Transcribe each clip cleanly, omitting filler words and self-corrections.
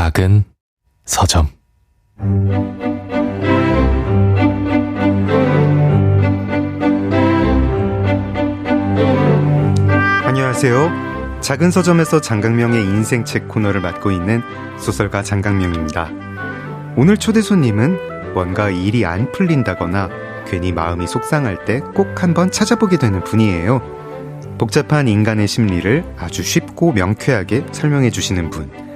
작은 서점. 안녕하세요. 작은 서점에서 장강명의 인생책 코너를 맡고 있는 소설가 장강명입니다. 오늘 초대 손님은 뭔가 일이 안 풀린다거나 괜히 마음이 속상할 때 꼭 한번 찾아보게 되는 분이에요. 복잡한 인간의 심리를 아주 쉽고 명쾌하게 설명해 주시는 분,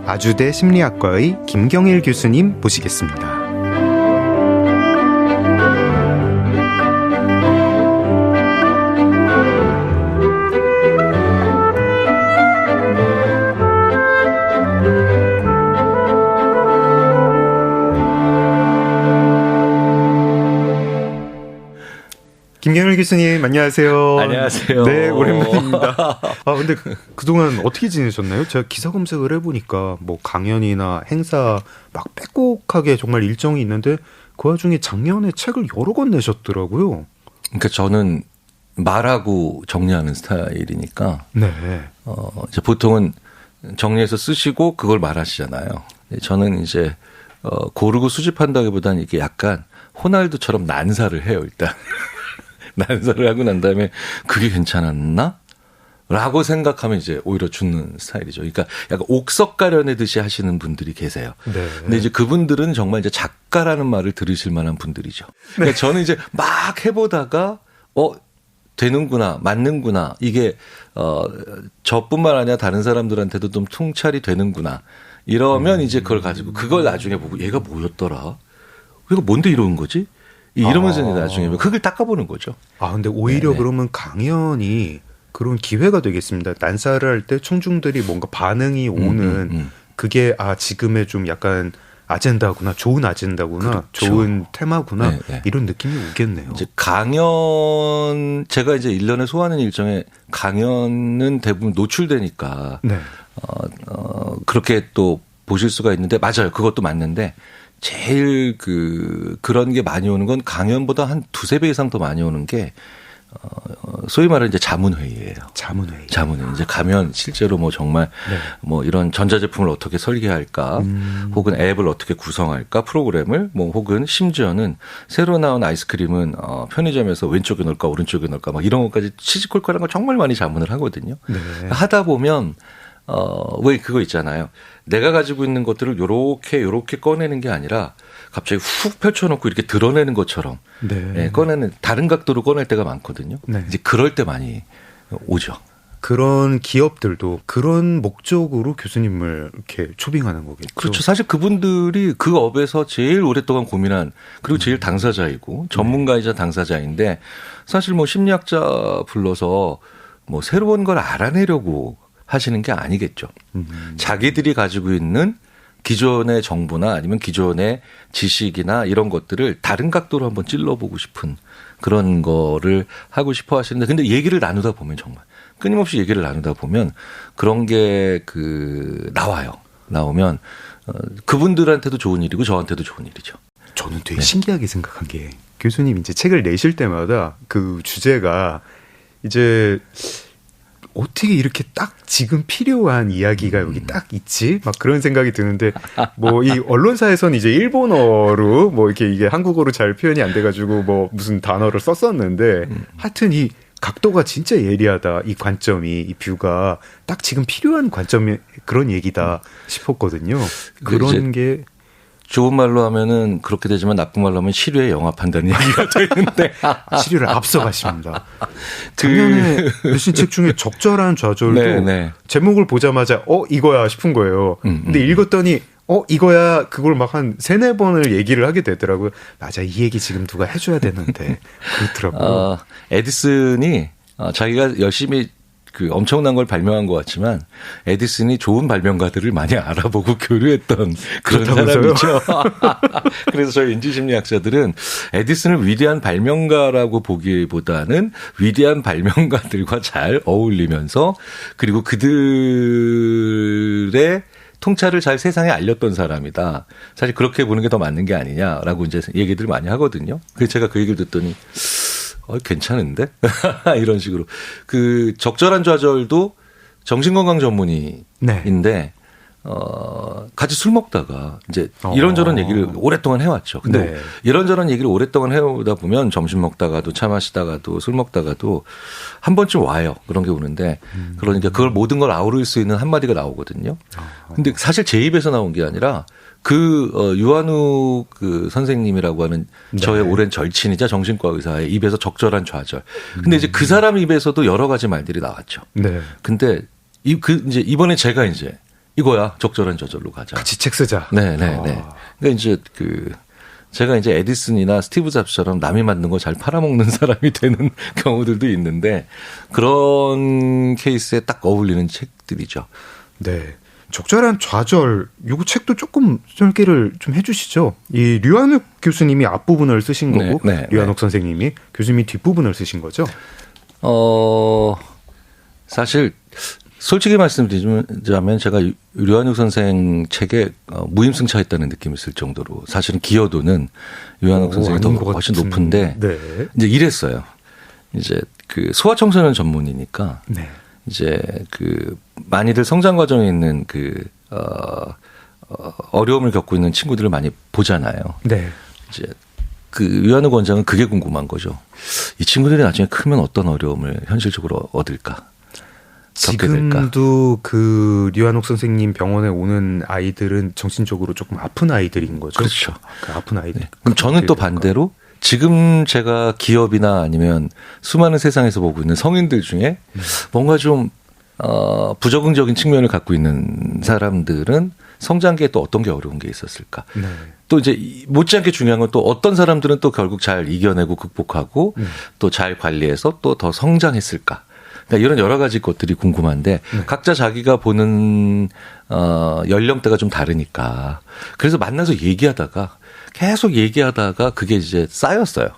아주대 심리학과의 김경일 교수님 모시겠습니다. 김경일 교수님, 안녕하세요. 안녕하세요. 네, 오랜만입니다. 근데 그동안 어떻게 지내셨나요? 제가 기사 검색을 해보니까 뭐 강연이나 행사 막 빼곡하게 정말 일정이 있는데 그 와중에 작년에 책을 여러 권 내셨더라고요. 그러니까 저는 말하고 정리하는 스타일이니까. 네. 이제 보통은 정리해서 쓰시고 그걸 말하시잖아요. 저는 이제 고르고 수집한다기보다는 이게 약간 호날두처럼 난사를 해요, 일단. 난사를 하고 난 다음에 그게 괜찮았나? 라고 생각하면 이제 오히려 죽는 스타일이죠. 그러니까 약간 옥석 가려내듯이 하시는 분들이 계세요. 네. 근데 이제 그분들은 정말 이제 작가라는 말을 들으실 만한 분들이죠. 그러니까 네. 저는 이제 막 해보다가, 되는구나, 맞는구나. 이게, 저뿐만 아니라 다른 사람들한테도 좀 통찰이 되는구나. 이러면 이제 그걸 가지고 그걸 나중에 보고 얘가 뭐였더라? 얘가 뭔데 이러는 거지? 이러면서 나중에 그걸 닦아보는 거죠. 근데 오히려 네네. 그러면 강연이 그런 기회가 되겠습니다. 난사를 할 때 청중들이 뭔가 반응이 오는 그게 지금의 좀 약간 아젠다구나, 좋은 아젠다구나, 그렇죠. 좋은 테마구나, 네네. 이런 느낌이 오겠네요. 이제 제가 이제 1년에 소화하는 일정에 강연은 대부분 노출되니까, 네. 그렇게 또 보실 수가 있는데, 맞아요. 그것도 맞는데, 제일 그런 게 많이 오는 건 강연보다 한 2-3배 이상 더 많이 오는 게, 소위 말하는 이제 자문회의예요. 자문회의. 이제 가면 실제로 뭐 정말 네. 뭐 이런 전자제품을 어떻게 설계할까, 혹은 앱을 어떻게 구성할까, 프로그램을 뭐 혹은 심지어는 새로 나온 아이스크림은 편의점에서 왼쪽에 넣을까 오른쪽에 넣을까 막 이런 것까지 시시콜콜한 걸 정말 많이 자문을 하거든요. 네. 하다 보면 왜 그거 있잖아요. 내가 가지고 있는 것들을 요렇게 꺼내는 게 아니라 갑자기 훅 펼쳐놓고 이렇게 드러내는 것처럼 네. 꺼내는 다른 각도로 꺼낼 때가 많거든요. 네. 이제 그럴 때 많이 오죠. 그런 기업들도 그런 목적으로 교수님을 이렇게 초빙하는 거겠죠. 그렇죠. 사실 그분들이 그 업에서 제일 오랫동안 고민한 그리고 제일 당사자이고 전문가이자 당사자인데 사실 뭐 심리학자 불러서 뭐 새로운 걸 알아내려고 하시는 게 아니겠죠. 자기들이 가지고 있는 기존의 정보나 아니면 기존의 지식이나 이런 것들을 다른 각도로 한번 찔러보고 싶은 그런 거를 하고 싶어 하시는데 근데 얘기를 나누다 보면 정말 끊임없이 얘기를 나누다 보면 그런 게 나오면 그분들한테도 좋은 일이고 저한테도 좋은 일이죠. 저는 되게 신기하게 생각한 게 교수님 이제 책을 내실 때마다 그 주제가 이제 어떻게 이렇게 딱 지금 필요한 이야기가 여기 딱 있지? 막 그런 생각이 드는데, 뭐, 이 언론사에서는 이제 일본어로, 뭐, 이게 한국어로 잘 표현이 안 돼가지고, 뭐, 무슨 단어를 썼었는데, 하여튼 이 각도가 진짜 예리하다. 이 관점이, 이 뷰가 딱 지금 필요한 관점의 그런 얘기다 싶었거든요. 그런 게. 좋은 말로 하면은 그렇게 되지만 나쁜 말로 하면 시류에 영합한다는 얘기가 되는데 시류를 앞서가십니다. 작년에 내신 책 중에 적절한 좌절도 네네. 제목을 보자마자 이거야 싶은 거예요. 근데 읽었더니 이거야 그걸 막 한 3-4번을 얘기를 하게 되더라고요. 맞아, 이 얘기 지금 누가 해줘야 되는데 그렇더라고요. 에디슨이 자기가 열심히 엄청난 걸 발명한 것 같지만 에디슨이 좋은 발명가들을 많이 알아보고 교류했던 그런 사람이죠. 그래서 저희 인지심리학자들은 에디슨을 위대한 발명가라고 보기보다는 위대한 발명가들과 잘 어울리면서 그리고 그들의 통찰을 잘 세상에 알렸던 사람이다. 사실 그렇게 보는 게 더 맞는 게 아니냐라고 이제 얘기들을 많이 하거든요. 그래서 제가 그 얘기를 듣더니 괜찮은데? 이런 식으로. 적절한 좌절도 정신건강 전문의인데, 같이 술 먹다가 이제 이런저런 얘기를 오랫동안 해왔죠. 근데 네. 이런저런 얘기를 오랫동안 해오다 보면 점심 먹다가도 차 마시다가도 술 먹다가도 한 번쯤 와요. 그런 게 오는데 그러니까 그걸 모든 걸 아우를 수 있는 한마디가 나오거든요. 근데 사실 제 입에서 나온 게 아니라 유한욱 그 선생님이라고 하는 저의 오랜 절친이자 정신과 의사의 입에서 적절한 좌절. 근데 이제 그 사람 입에서도 여러 가지 말들이 나왔죠. 네. 근데 이제 이번에 제가 이제 이거야 적절한 저절로 가자. 같이 책 쓰자. 네네네. 그러니까 이제 제가 이제 에디슨이나 스티브 잡스처럼 남이 만든 거 잘 팔아먹는 사람이 되는 경우들도 있는데 그런 케이스에 딱 어울리는 책들이죠. 네. 적절한 좌절, 요거 책도 조금 설계를 좀 해주시죠. 이 류한욱 교수님이 앞부분을 쓰신 거고, 류한욱 선생님이 교수님이 뒷부분을 쓰신 거죠. 사실 솔직히 말씀드리자면 제가 류한욱 선생 책에 무임승차했다는 느낌이 있을 정도로 사실은 기여도는 류한욱 선생이 더 훨씬 높은데 네. 이제 이랬어요. 이제 소아청소년 전문이니까 네. 이제 많이들 성장 과정에 있는 어려움을 겪고 있는 친구들을 많이 보잖아요. 네. 이제 류한욱 원장은 그게 궁금한 거죠. 이 친구들이 나중에 크면 어떤 어려움을 현실적으로 얻을까? 지금도 류한욱 선생님 병원에 오는 아이들은 정신적으로 조금 아픈 아이들인 거죠. 그렇죠. 아픈 아이들. 네. 그럼 저는 또 반대로 지금 제가 기업이나 아니면 수많은 세상에서 보고 있는 성인들 중에 뭔가 좀 부적응적인 측면을 갖고 있는 사람들은 성장기에 또 어떤 게 어려운 게 있었을까? 네. 또 이제 못지않게 중요한 건 또 어떤 사람들은 또 결국 잘 이겨내고 극복하고 또 잘 관리해서 또 더 성장했을까? 그러니까 이런 여러 가지 것들이 궁금한데 각자 자기가 보는 연령대가 좀 다르니까 그래서 만나서 계속 얘기하다가 그게 이제 쌓였어요.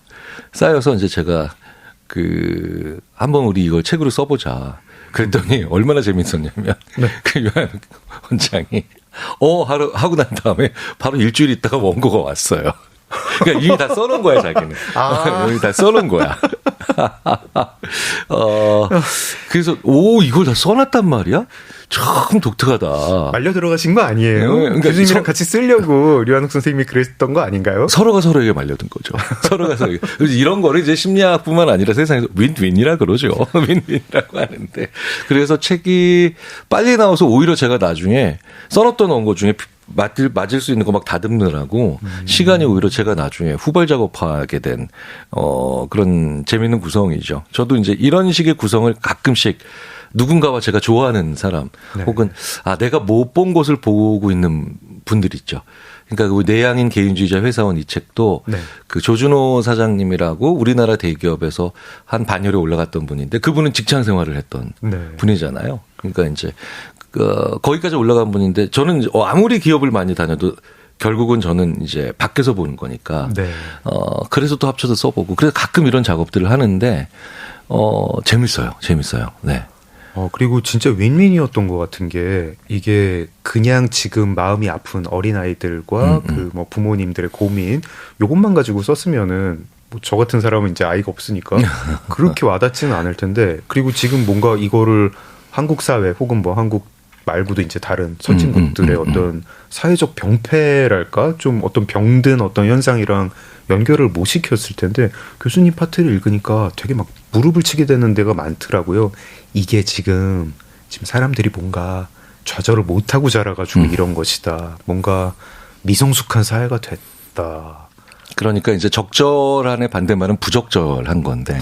쌓여서 이제 제가 한번 우리 이걸 책으로 써보자. 그랬더니 얼마나 재밌었냐면 유한욱 원장이 하고 난 다음에 바로 일주일 있다가 원고가 왔어요. 그러니까 이미 다 써놓은 거야, 자기는. 이미 다 써놓은 거야. 그래서, 이걸 다 써놨단 말이야? 참 독특하다. 말려 들어가신 거 아니에요? 그러니까 교수님이랑 같이 쓰려고 류한욱 선생님이 그랬던 거 아닌가요? 서로가 서로에게 말려든 거죠. 서로가 서로에게. 그래서 이런 거를 이제 심리학뿐만 아니라 세상에서 윈윈이라 그러죠. 윈윈이라고 하는데. 그래서 책이 빨리 나와서 오히려 제가 나중에 써놨던 원고 중에 맞을 수 있는 거 막 다듬느라고 시간이 오히려 제가 나중에 후발 작업하게 된 그런 재미있는 구성이죠. 저도 이제 이런 식의 구성을 가끔씩 누군가와 제가 좋아하는 사람 혹은 내가 못 본 곳을 보고 있는 분들 있죠. 그러니까 내향인 개인주의자 회사원 이 책도 조준호 사장님이라고 우리나라 대기업에서 한 반열에 올라갔던 분인데 그분은 직장 생활을 했던 분이잖아요. 그러니까 이제 거기까지 올라간 분인데 저는 아무리 기업을 많이 다녀도 결국은 저는 이제 밖에서 보는 거니까 그래서 또 합쳐서 써보고 그래서 가끔 이런 작업들을 하는데 재밌어요. 네. 그리고 진짜 윈윈이었던 것 같은 게 이게 그냥 지금 마음이 아픈 어린아이들과 뭐 부모님들의 고민 요것만 가지고 썼으면은 뭐 저 같은 사람은 이제 아이가 없으니까 그렇게 와닿지는 않을 텐데 그리고 지금 뭔가 이거를 한국 사회 혹은 뭐 한국 말고도 이제 다른 선진국들의 어떤 사회적 병폐랄까 좀 어떤 병든 어떤 현상이랑 연결을 못 시켰을 텐데 교수님 파트를 읽으니까 되게 막 무릎을 치게 되는 데가 많더라고요. 이게 지금 사람들이 뭔가 좌절을 못하고 자라가지고 이런 것이다. 뭔가 미성숙한 사회가 됐다. 그러니까 이제 적절한의 반대말은 부적절한 건데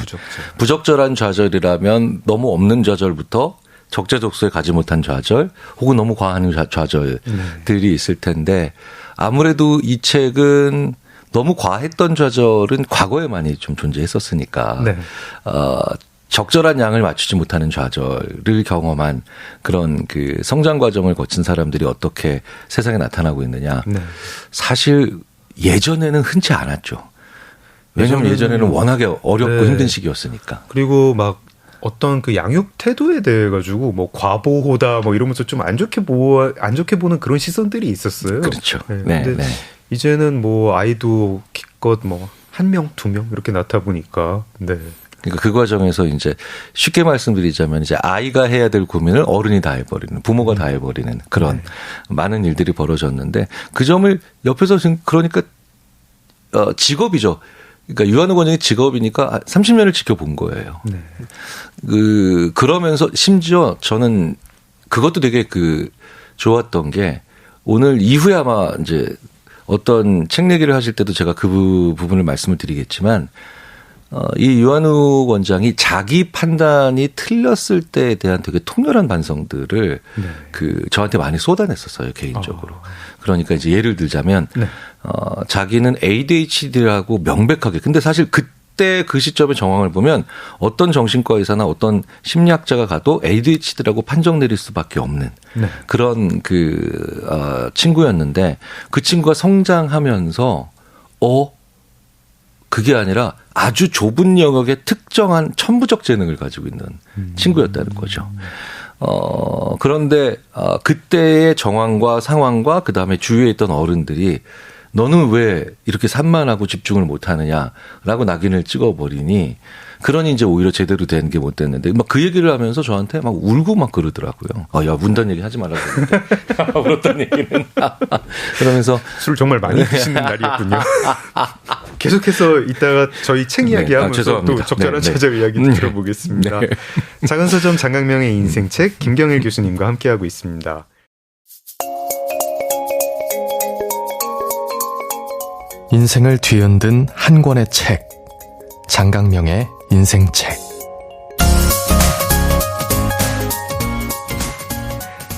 부적절한 좌절이라면 너무 없는 좌절부터 적재적소에 가지 못한 좌절 혹은 너무 과한 좌절들이 있을 텐데 아무래도 이 책은 너무 과했던 좌절은 과거에 많이 좀 존재했었으니까 적절한 양을 맞추지 못하는 좌절을 경험한 그런 성장 과정을 거친 사람들이 어떻게 세상에 나타나고 있느냐. 사실 예전에는 흔치 않았죠. 왜냐하면 예전에는 워낙에 어렵고 힘든 시기였으니까. 그리고 막 어떤 양육 태도에 대해 가지고 뭐 과보호다 뭐 이러면서 좀 안 좋게 보는 그런 시선들이 있었어요. 그렇죠. 근데 이제는 뭐 아이도 기껏 뭐 1명, 2명 이렇게 낳다 보니까 그러니까 그 과정에서 이제 쉽게 말씀드리자면 이제 아이가 해야 될 고민을 어른이 다 해버리는, 부모가 다 해버리는 그런 많은 일들이 벌어졌는데 그 점을 옆에서 지금 그러니까 직업이죠. 그러니까 유한우 원장이 직업이니까 30년을 지켜본 거예요. 네. 그러면서 심지어 저는 그것도 되게 좋았던 게 오늘 이후에 아마 이제 어떤 책 내기를 하실 때도 제가 그 부분을 말씀을 드리겠지만 이 유한우 원장이 자기 판단이 틀렸을 때에 대한 되게 통렬한 반성들을 저한테 많이 쏟아냈었어요, 개인적으로. 그러니까 이제 예를 들자면 자기는 ADHD라고 명백하게, 근데 사실 그때 그 시점의 정황을 보면 어떤 정신과 의사나 어떤 심리학자가 가도 ADHD라고 판정 내릴 수밖에 없는 그런 친구였는데 그 친구가 성장하면서 그게 아니라 아주 좁은 영역의 특정한 천부적 재능을 가지고 있는 친구였다는 거죠. 그런데 그때의 정황과 상황과 그다음에 주위에 있던 어른들이 너는 왜 이렇게 산만하고 집중을 못하느냐라고 낙인을 찍어버리니 그러니 이제 오히려 제대로 된 게 못 됐는데 막 그 얘기를 하면서 저한테 막 울고 막 그러더라고요. 야, 운다는 얘기 하지 말라고 그러는데. 울었다는 얘기는. 그러면서 술 정말 많이 드시는 날이었군요. 계속해서 이따가 저희 책 이야기하면서 또 적절한 차적 이야기 들어보겠습니다. 작은 서점 장강명의 인생책 김경일 교수님과 함께하고 있습니다. 인생을 뒤흔든 한 권의 책, 장강명의 인생책.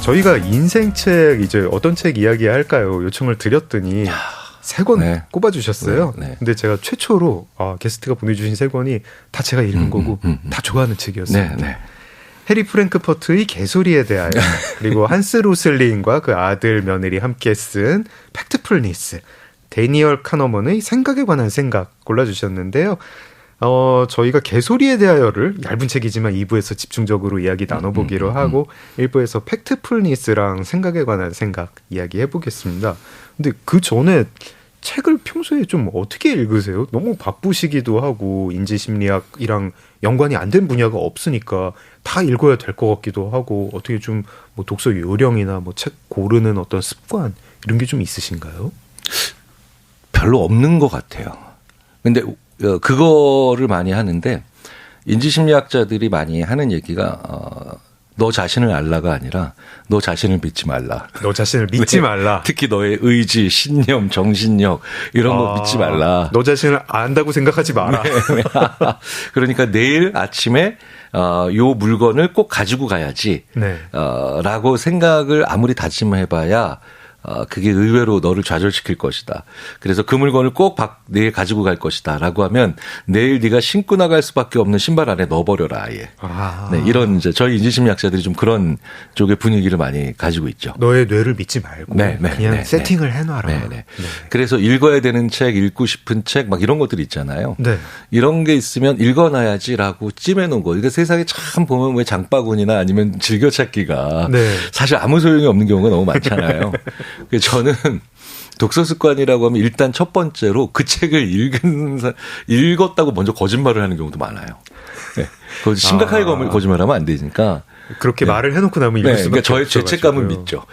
저희가 인생책 이제 어떤 책 이야기할까요? 요청을 드렸더니 세 권 꼽아주셨어요. 근데 제가 최초로 게스트가 보내주신 세 권이 다 제가 읽은 거고 다 좋아하는 책이었습니다. 해리 프랭크퍼트의 개소리에 대하여 그리고 한스 로슬링과 그 아들 며느리 함께 쓴 팩트풀니스, 데니얼 카너먼의 생각에 관한 생각 골라주셨는데요. 저희가 개소리에 대하여를 얇은 책이지만 2부에서 집중적으로 이야기 나눠보기로 하고 1부에서 팩트풀니스랑 생각에 관한 생각 이야기 해보겠습니다. 근데 그 전에 책을 평소에 좀 어떻게 읽으세요? 너무 바쁘시기도 하고 인지심리학이랑 연관이 안 된 분야가 없으니까 다 읽어야 될 것 같기도 하고 어떻게 좀 뭐 독서 요령이나 뭐 책 고르는 어떤 습관 이런 게 좀 있으신가요? 별로 없는 것 같아요. 근데 그거를 많이 하는데 인지심리학자들이 많이 하는 얘기가 너 자신을 알라가 아니라 너 자신을 믿지 말라. 너 자신을 믿지 말라. 특히 너의 의지, 신념, 정신력 이런 거 믿지 말라. 너 자신을 안다고 생각하지 마라. 그러니까 내일 아침에 요 물건을 꼭 가지고 가야지 라고 생각을 아무리 다짐해봐야 그게 의외로 너를 좌절시킬 것이다. 그래서 그 물건을 꼭 내일 가지고 갈 것이다 라고 하면 내일 네가 신고 나갈 수밖에 없는 신발 안에 넣어버려라 아예. 이런 이제 저희 인지심리학자들이 좀 그런 쪽의 분위기를 많이 가지고 있죠. 너의 뇌를 믿지 말고 그냥 세팅을 해놔라. 그래서 읽어야 되는 책, 읽고 싶은 책 막 이런 것들이 있잖아요. 이런 게 있으면 읽어놔야지라고 찜해놓은 거. 그러니까 세상에 참 보면 왜 장바구니나 아니면 즐겨찾기가 사실 아무 소용이 없는 경우가 너무 많잖아요. 저는 독서 습관이라고 하면 일단 첫 번째로 그 책을 읽었다고 먼저 거짓말을 하는 경우도 많아요. 심각하게 거짓말하면 안 되니까. 그렇게 말을 해놓고 나면 읽을 수밖에 그러니까 저의 죄책감은 믿죠.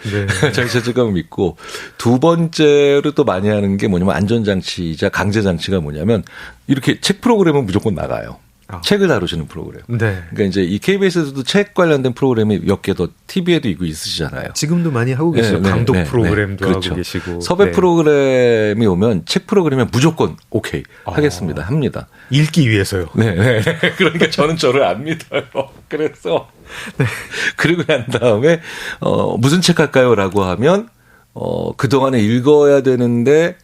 저의 죄책감은 믿고 두 번째로 또 많이 하는 게 뭐냐면 안전장치이자 강제장치가 뭐냐면 이렇게 책 프로그램은 무조건 나가요. 책을 다루시는 프로그램. 그러니까 이제 이 KBS에서도 책 관련된 프로그램이 몇 개 더 TV에도 있으시잖아요. 지금도 많이 하고 계시죠. 강독 프로그램도 하고 계시고. 섭외 프로그램이 오면 책 프로그램은 무조건 오케이 하겠습니다. 합니다. 읽기 위해서요. 그러니까 저는 저를 안 믿어요. 그래서 그리고 난 다음에 무슨 책 할까요?라고 하면 그동안에 읽어야 되는데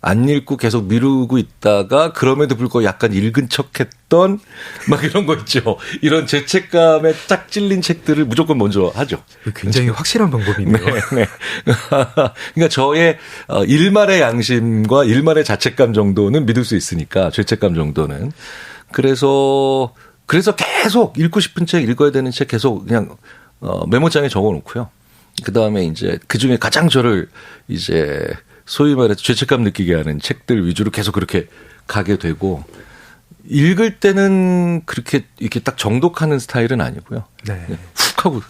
안 읽고 계속 미루고 있다가 그럼에도 불구하고 약간 읽은 척했던 막 이런 거 있죠. 이런 죄책감에 짝 찔린 책들을 무조건 먼저 하죠. 굉장히 확실한 방법이네요. 그러니까 저의 일말의 양심과 일말의 자책감 정도는 믿을 수 있으니까 죄책감 정도는. 그래서 계속 읽고 싶은 책, 읽어야 되는 책 계속 그냥 메모장에 적어놓고요. 그 다음에 이제 그 중에 가장 저를 소위 말해서 죄책감 느끼게 하는 책들 위주로 계속 그렇게 가게 되고 읽을 때는 그렇게 이렇게 딱 정독하는 스타일은 아니고요. 네. 훅 하고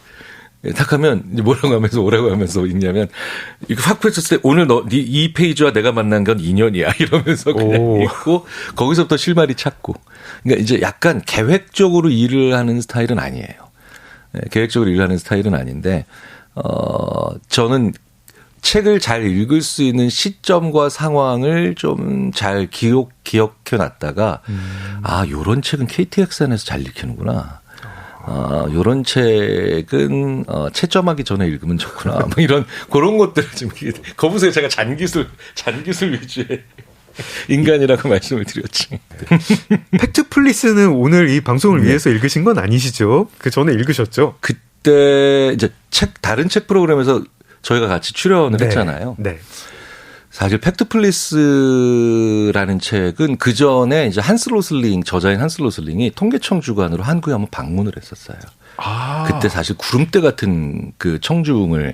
딱 하면 이제 뭐라고 하면서 오라고 하면서 읽냐면 이렇게 확 펼쳤을 때 오늘 이 페이지와 내가 만난 건 인연이야 이러면서 그냥 읽고 거기서부터 실마리 찾고 그러니까 이제 약간 계획적으로 일을 하는 스타일은 아니에요. 네, 계획적으로 일을 하는 스타일은 아닌데 저는 책을 잘 읽을 수 있는 시점과 상황을 좀 잘 기억해 놨다가 요런 책은 KTX 안에서 잘 읽히는구나. 요런 책은 채점하기 전에 읽으면 좋구나. 뭐 이런 그런 것들을 좀 거기서 제가 잔기술 위주의 인간이라고 말씀을 드렸지. 팩트플리스는 오늘 이 방송을 위해서 읽으신 건 아니시죠? 그 전에 읽으셨죠? 그때 이제 다른 책 프로그램에서 저희가 같이 출연을 했잖아요. 네. 사실 팩트플리스라는 책은 그 전에 이제 저자인 한스 로슬링이 통계청 주관으로 한국에 한번 방문을 했었어요. 그때 사실 구름대 같은 그 청중을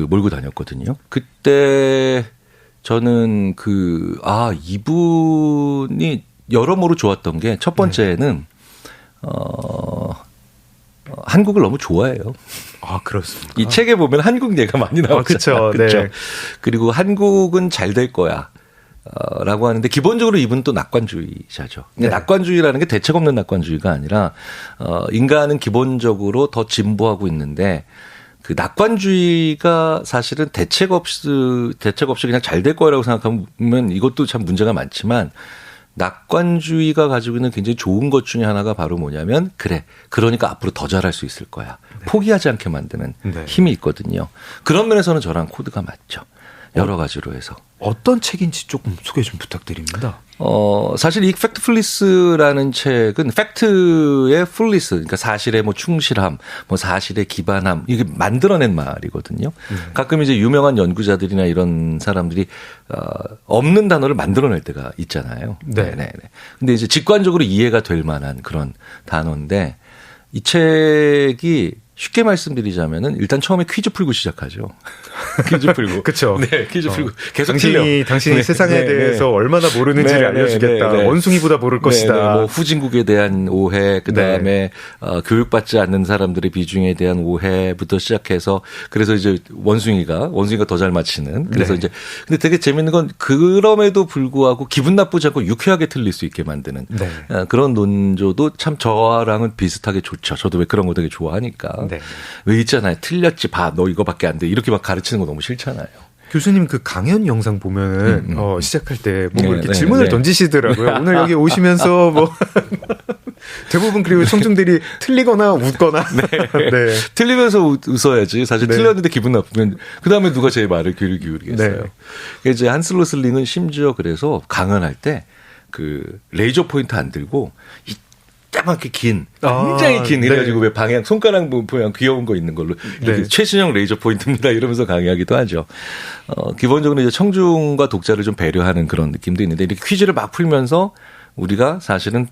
몰고 다녔거든요. 그때 저는 이분이 여러모로 좋았던 게 첫 번째는 한국을 너무 좋아해요. 그렇습니다. 이 책에 보면 한국 얘가 많이 나오잖아요. 그렇죠. 네. 그리고 한국은 잘 될 거야. 라고 하는데 기본적으로 이분은 또 낙관주의자죠. 근데 네. 낙관주의라는 게 대책 없는 낙관주의가 아니라 인간은 기본적으로 더 진보하고 있는데 그 낙관주의가 사실은 대책 없이 그냥 잘 될 거라고 생각하면 이것도 참 문제가 많지만 낙관주의가 가지고 있는 굉장히 좋은 것 중에 하나가 바로 뭐냐면 그러니까 앞으로 더 잘할 수 있을 거야. 네. 포기하지 않게 만드는 힘이 있거든요. 그런 면에서는 저랑 코드가 맞죠. 여러 가지로 해서. 어떤 책인지 조금 소개 좀 부탁드립니다. 사실 이 팩트플리스라는 책은 팩트의 풀리스, 그러니까 사실의 충실함, 사실의 기반함, 이게 만들어낸 말이거든요. 가끔 이제 유명한 연구자들이나 이런 사람들이 없는 단어를 만들어낼 때가 있잖아요. 네. 근데 이제 직관적으로 이해가 될 만한 그런 단어인데 이 책이 쉽게 말씀드리자면은 일단 처음에 퀴즈 풀고 시작하죠. 퀴즈 풀고. 그렇죠. 네, 퀴즈 풀고. 계속 당신이 세상에 대해서 얼마나 모르는지를 알려주겠다. 원숭이보다 모를 것이다. 후진국에 대한 오해, 그 다음에 교육받지 않는 사람들의 비중에 대한 오해부터 시작해서 그래서 이제 원숭이가 더 잘 맞히는. 그래서 이제 근데 되게 재밌는 건 그럼에도 불구하고 기분 나쁘지 않고 유쾌하게 틀릴 수 있게 만드는 그런 논조도 참 저랑은 비슷하게 좋죠. 저도 왜 그런 거 되게 좋아하니까. 왜 있잖아요. 틀렸지, 너 이거밖에 안 돼. 이렇게 막 가르치는 거 너무 싫잖아요. 교수님 그 강연 영상 보면은 시작할 때 이렇게 질문을 던지시더라고요. 오늘 여기 오시면서 대부분 그리고 청중들이 틀리거나 웃거나. 네. 틀리면서 웃어야지. 사실 틀렸는데 기분 나쁘면 그 다음에 누가 제 말을 귀를 기울이겠어요. 이제 한스 로슬링은 심지어 그래서 강연할 때 그 레이저 포인트 안 들고 까맣게 굉장히 긴 해가지고 왜 방향 손가락 모양 귀여운 거 있는 걸로 최신형 레이저 포인트입니다 이러면서 강의하기도 하죠. 기본적으로 이제 청중과 독자를 좀 배려하는 그런 느낌도 있는데 이렇게 퀴즈를 막 풀면서 우리가 사실은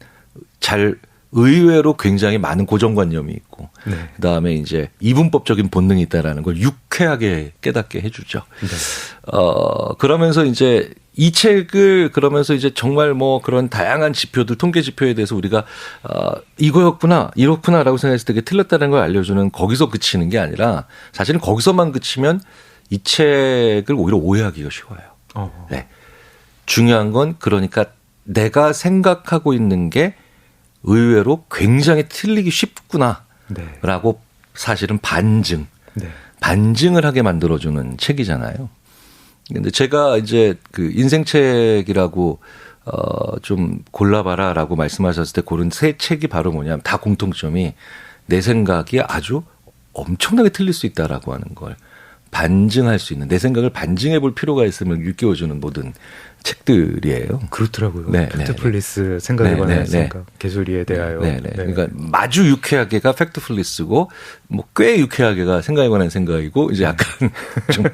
의외로 굉장히 많은 고정관념이 있고 그다음에 이제 이분법적인 본능이 있다라는 걸 유쾌하게 깨닫게 해주죠. 그러면서 이제 이 책을 그러면서 이제 정말 그런 다양한 지표들, 통계 지표에 대해서 우리가 이거였구나, 이렇구나라고 생각했을 때 틀렸다는 걸 알려주는 거기서 그치는 게 아니라 사실은 거기서만 그치면 이 책을 오히려 오해하기가 쉬워요. 네. 중요한 건 그러니까 내가 생각하고 있는 게 의외로 굉장히 틀리기 쉽구나라고 사실은 반증을 하게 만들어주는 책이잖아요. 근데 제가 이제 그 인생책이라고 좀 골라봐라라고 말씀하셨을 때 고른 세 책이 바로 뭐냐면 다 공통점이 내 생각이 아주 엄청나게 틀릴 수 있다라고 하는 걸 반증할 수 있는 내 생각을 반증해 볼 필요가 있음을 일깨워주는 모든 책들이에요. 그렇더라고요. 팩트플리스 생각에 관한 생각, 개소리에 대하여. 그러니까 마주 유쾌하게가 팩트플리스고 꽤 유쾌하게가 생각에 관한 생각이고 이제 약간 좀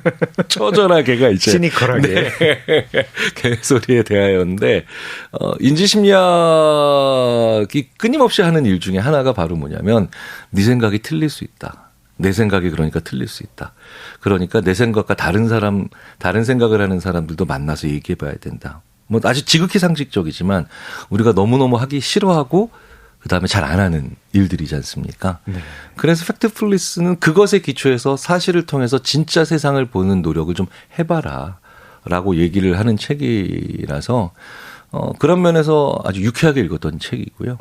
처절하게가 이제 시니컬하게 개소리에 대하여인데 인지심리학이 끊임없이 하는 일 중에 하나가 바로 뭐냐면 네 생각이 틀릴 수 있다. 내 생각이 그러니까 틀릴 수 있다. 그러니까 내 생각과 다른 생각을 하는 사람들도 만나서 얘기해 봐야 된다. 뭐 아주 지극히 상식적이지만 우리가 너무너무 하기 싫어하고 그다음에 잘 안 하는 일들이지 않습니까? 네. 그래서 팩트풀리스는 그것에 기초해서 사실을 통해서 진짜 세상을 보는 노력을 좀 해봐라라고 얘기를 하는 책이라서 그런 면에서 아주 유쾌하게 읽었던 책이고요.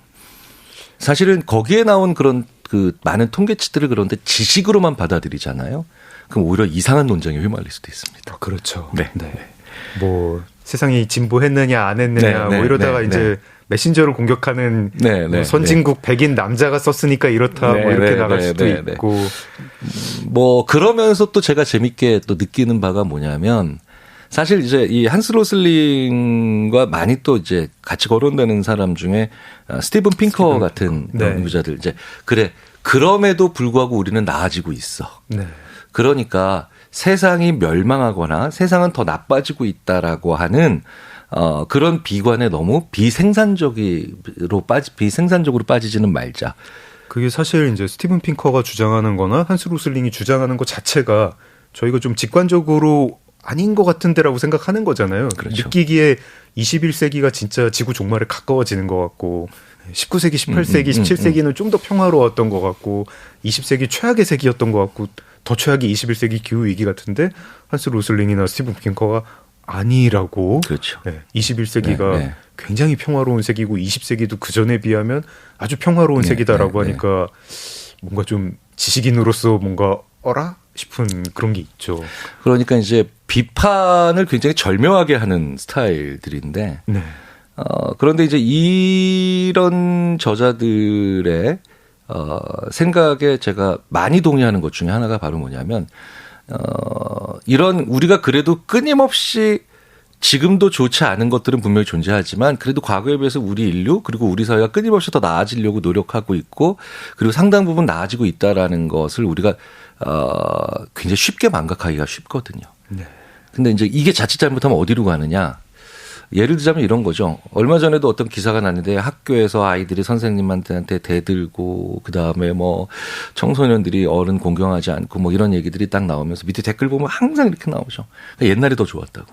사실은 거기에 나온 그런 그 많은 통계치들을 그런데 지식으로만 받아들이잖아요. 그럼 오히려 이상한 논쟁에 휘말릴 수도 있습니다. 그렇죠. 네. 뭐 세상이 진보했느냐 안 했느냐 뭐 이러다가 이제 메신저를 공격하는 뭐 선진국 백인 남자가 썼으니까 이렇다 뭐 이렇게 나갈 수도 있고 뭐 그러면서 또 제가 재밌게 또 느끼는 바가 뭐냐면 사실 이제 이 한스 로슬링과 많이 또 이제 같이 거론되는 사람 중에 스티븐 핑커 같은 연구자들 이제 그래 그럼에도 불구하고 우리는 나아지고 있어. 네. 그러니까 세상이 멸망하거나 세상은 더 나빠지고 있다라고 하는 그런 비관에 너무 비생산적으로 빠지지는 말자. 그게 사실 이제 스티븐 핑커가 주장하는 거나 한스 로슬링이 주장하는 것 자체가 저희가 좀 직관적으로 아닌 것 같은데라고 생각하는 거잖아요. 그렇죠. 느끼기에 21세기가 진짜 지구 종말에 가까워지는 것 같고 19세기, 18세기, 17세기는 좀 더 평화로웠던 것 같고 20세기 최악의 세기였던 것 같고 더 최악이 21세기 기후위기 같은데 한스 로슬링이나 스티븐 핑커가 아니라고. 그렇죠. 네, 21세기가 굉장히 평화로운 세기고 20세기도 그전에 비하면 아주 평화로운 세기다라고 하니까 뭔가 좀 지식인으로서 뭔가 어라? 싶은 그런 게 있죠. 그러니까 이제 비판을 굉장히 절묘하게 하는 스타일들인데 그런데 이제 이런 저자들의 생각에 제가 많이 동의하는 것 중에 하나가 바로 뭐냐면 이런 우리가 그래도 끊임없이 지금도 좋지 않은 것들은 분명히 존재하지만 그래도 과거에 비해서 우리 인류 그리고 우리 사회가 끊임없이 더 나아지려고 노력하고 있고 그리고 상당 부분 나아지고 있다라는 것을 우리가 굉장히 쉽게 망각하기가 쉽거든요. 근데 이제 이게 자칫 잘못하면 어디로 가느냐. 예를 들자면 이런 거죠. 얼마 전에도 어떤 기사가 났는데 학교에서 아이들이 선생님한테 대들고 그다음에 뭐 청소년들이 어른 공경하지 않고 뭐 이런 얘기들이 딱 나오면서 밑에 댓글 보면 항상 이렇게 나오죠. 옛날이 더 좋았다고.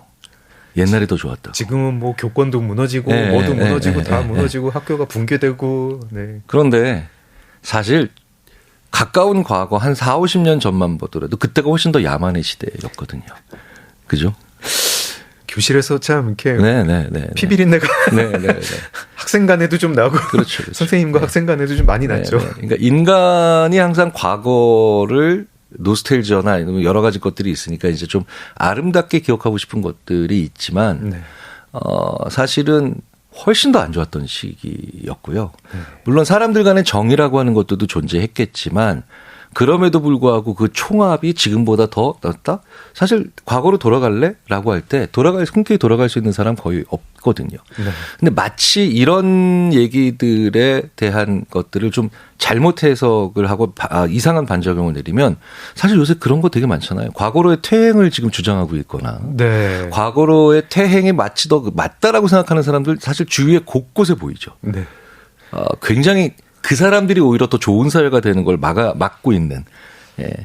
옛날이 더 좋았다고. 지금은 뭐 교권도 무너지고 뭐도 무너지고 다 무너지고 학교가 붕괴되고. 그런데 사실 가까운 과거 한 4, 50년 전만 보더라도 그때가 훨씬 더 야만의 시대였거든요. 그죠? 교실에서 참 이렇게 피비린내가 학생 간에도 좀 나고 그렇죠. 선생님과 학생 간에도 좀 많이 났죠. 그러니까 인간이 항상 과거를 노스텔지어나 여러 가지 것들이 있으니까 이제 좀 아름답게 기억하고 싶은 것들이 있지만 사실은 훨씬 더 안 좋았던 시기였고요. 물론 사람들 간의 정의라고 하는 것들도 존재했겠지만 그럼에도 불구하고 그 총합이 지금보다 더 낫다? 사실 과거로 돌아갈래? 라고 할 때 흔쾌히 돌아갈 수 있는 사람 거의 없거든요. 근데 마치 이런 얘기들에 대한 것들을 좀 잘못 해석을 하고 이상한 반작용을 내리면 사실 요새 그런 거 되게 많잖아요. 과거로의 퇴행을 지금 주장하고 있거나 과거로의 퇴행이 마치 더 맞다라고 생각하는 사람들 사실 주위에 곳곳에 보이죠. 굉장히 그 사람들이 오히려 더 좋은 사회가 되는 걸 막고 있는.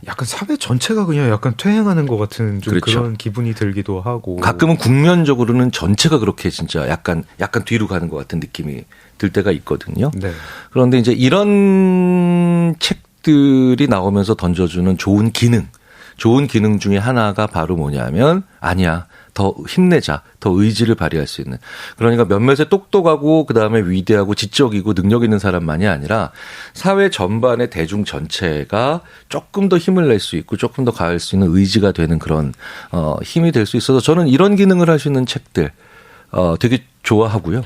약간 사회 전체가 그냥 약간 퇴행하는 것 같은 좀 그런 기분이 들기도 하고. 가끔은 국면적으로는 전체가 그렇게 진짜 약간 뒤로 가는 것 같은 느낌이 들 때가 있거든요. 그런데 이제 이런 책들이 나오면서 던져주는 좋은 기능 중에 하나가 바로 뭐냐면 아니야. 더 힘내자, 더 의지를 발휘할 수 있는. 그러니까 몇몇의 똑똑하고 그다음에 위대하고 지적이고 능력 있는 사람만이 아니라 사회 전반의 대중 전체가 조금 더 힘을 낼 수 있고 조금 더 가할 수 있는 의지가 되는 그런 힘이 될 수 있어서 저는 이런 기능을 할 수 있는 책들 되게 좋아하고요.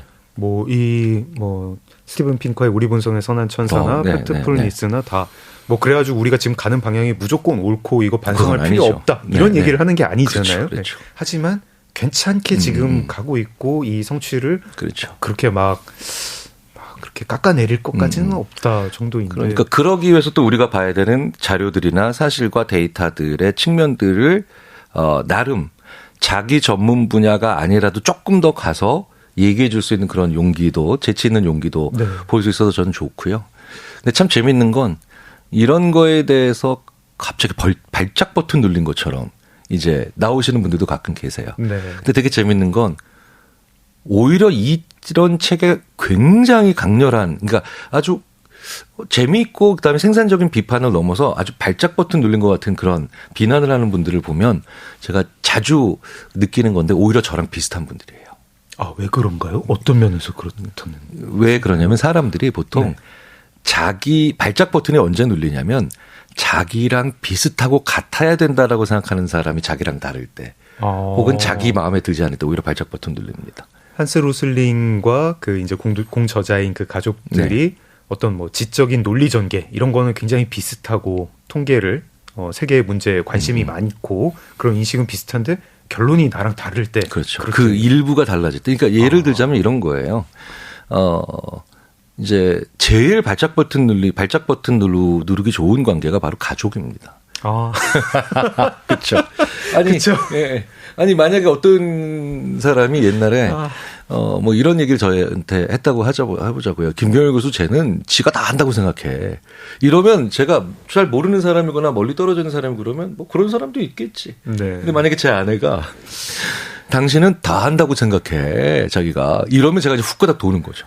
스티븐 핑커의 우리 본성의 선한 천사나 팩트풀니스나 다 뭐 그래가지고 우리가 지금 가는 방향이 무조건 옳고 이거 반성할 필요 없다 이런 얘기를 하는 게 아니잖아요. 그렇죠. 하지만 괜찮게 지금 가고 있고 이 성취를 그렇게 막 그렇게 깎아내릴 것까지는 없다 정도인데. 그러니까 그러기 위해서 또 우리가 봐야 되는 자료들이나 사실과 데이터들의 측면들을 나름 자기 전문 분야가 아니라도 조금 더 가서 얘기해 줄 수 있는 그런 용기도 재치 있는 용기도 보일 수 있어서 저는 좋고요. 근데 참 재밌는 건 이런 거에 대해서 갑자기 발작 버튼 눌린 것처럼 이제 나오시는 분들도 가끔 계세요. 근데 되게 재밌는 건 오히려 이런 책에 굉장히 강렬한, 그러니까 아주 재미있고 그다음에 생산적인 비판을 넘어서 아주 발작 버튼 눌린 것 같은 그런 비난을 하는 분들을 보면 제가 자주 느끼는 건데 오히려 저랑 비슷한 분들이에요. 아, 왜 그런가요? 어떤 면에서 그렇다는? 왜 그러냐면 사람들이 보통 자기 발작 버튼이 언제 눌리냐면 자기랑 비슷하고 같아야 된다라고 생각하는 사람이 자기랑 다를 때 혹은 자기 마음에 들지 않을 때 오히려 발작 버튼 눌립니다. 한스 로슬링과 그 이제 공저자인 그 가족들이 어떤 뭐 지적인 논리 전개 이런 거는 굉장히 비슷하고 통계를 세계의 문제에 관심이 많고 그런 인식은 비슷한데 결론이 나랑 다를 때 그렇죠. 그 일부가 달라질 때. 그러니까 예를 들자면 이런 거예요. 이제 제일 발작 버튼 누르기 좋은 관계가 바로 가족입니다. 아, 그렇죠. 아니, 그쵸. 예. 아니 만약에 어떤 사람이 옛날에 뭐 이런 얘기를 저한테 했다고 해보자고요. 김경일 교수 쟤는 지가 다 안다고 생각해. 이러면 제가 잘 모르는 사람이거나 멀리 떨어져 있는 사람이 그러면 뭐 그런 사람도 있겠지. 네. 근데 만약에 제 아내가 당신은 다 한다고 생각해 자기가 이러면 제가 이제 훅가닥 도는 거죠.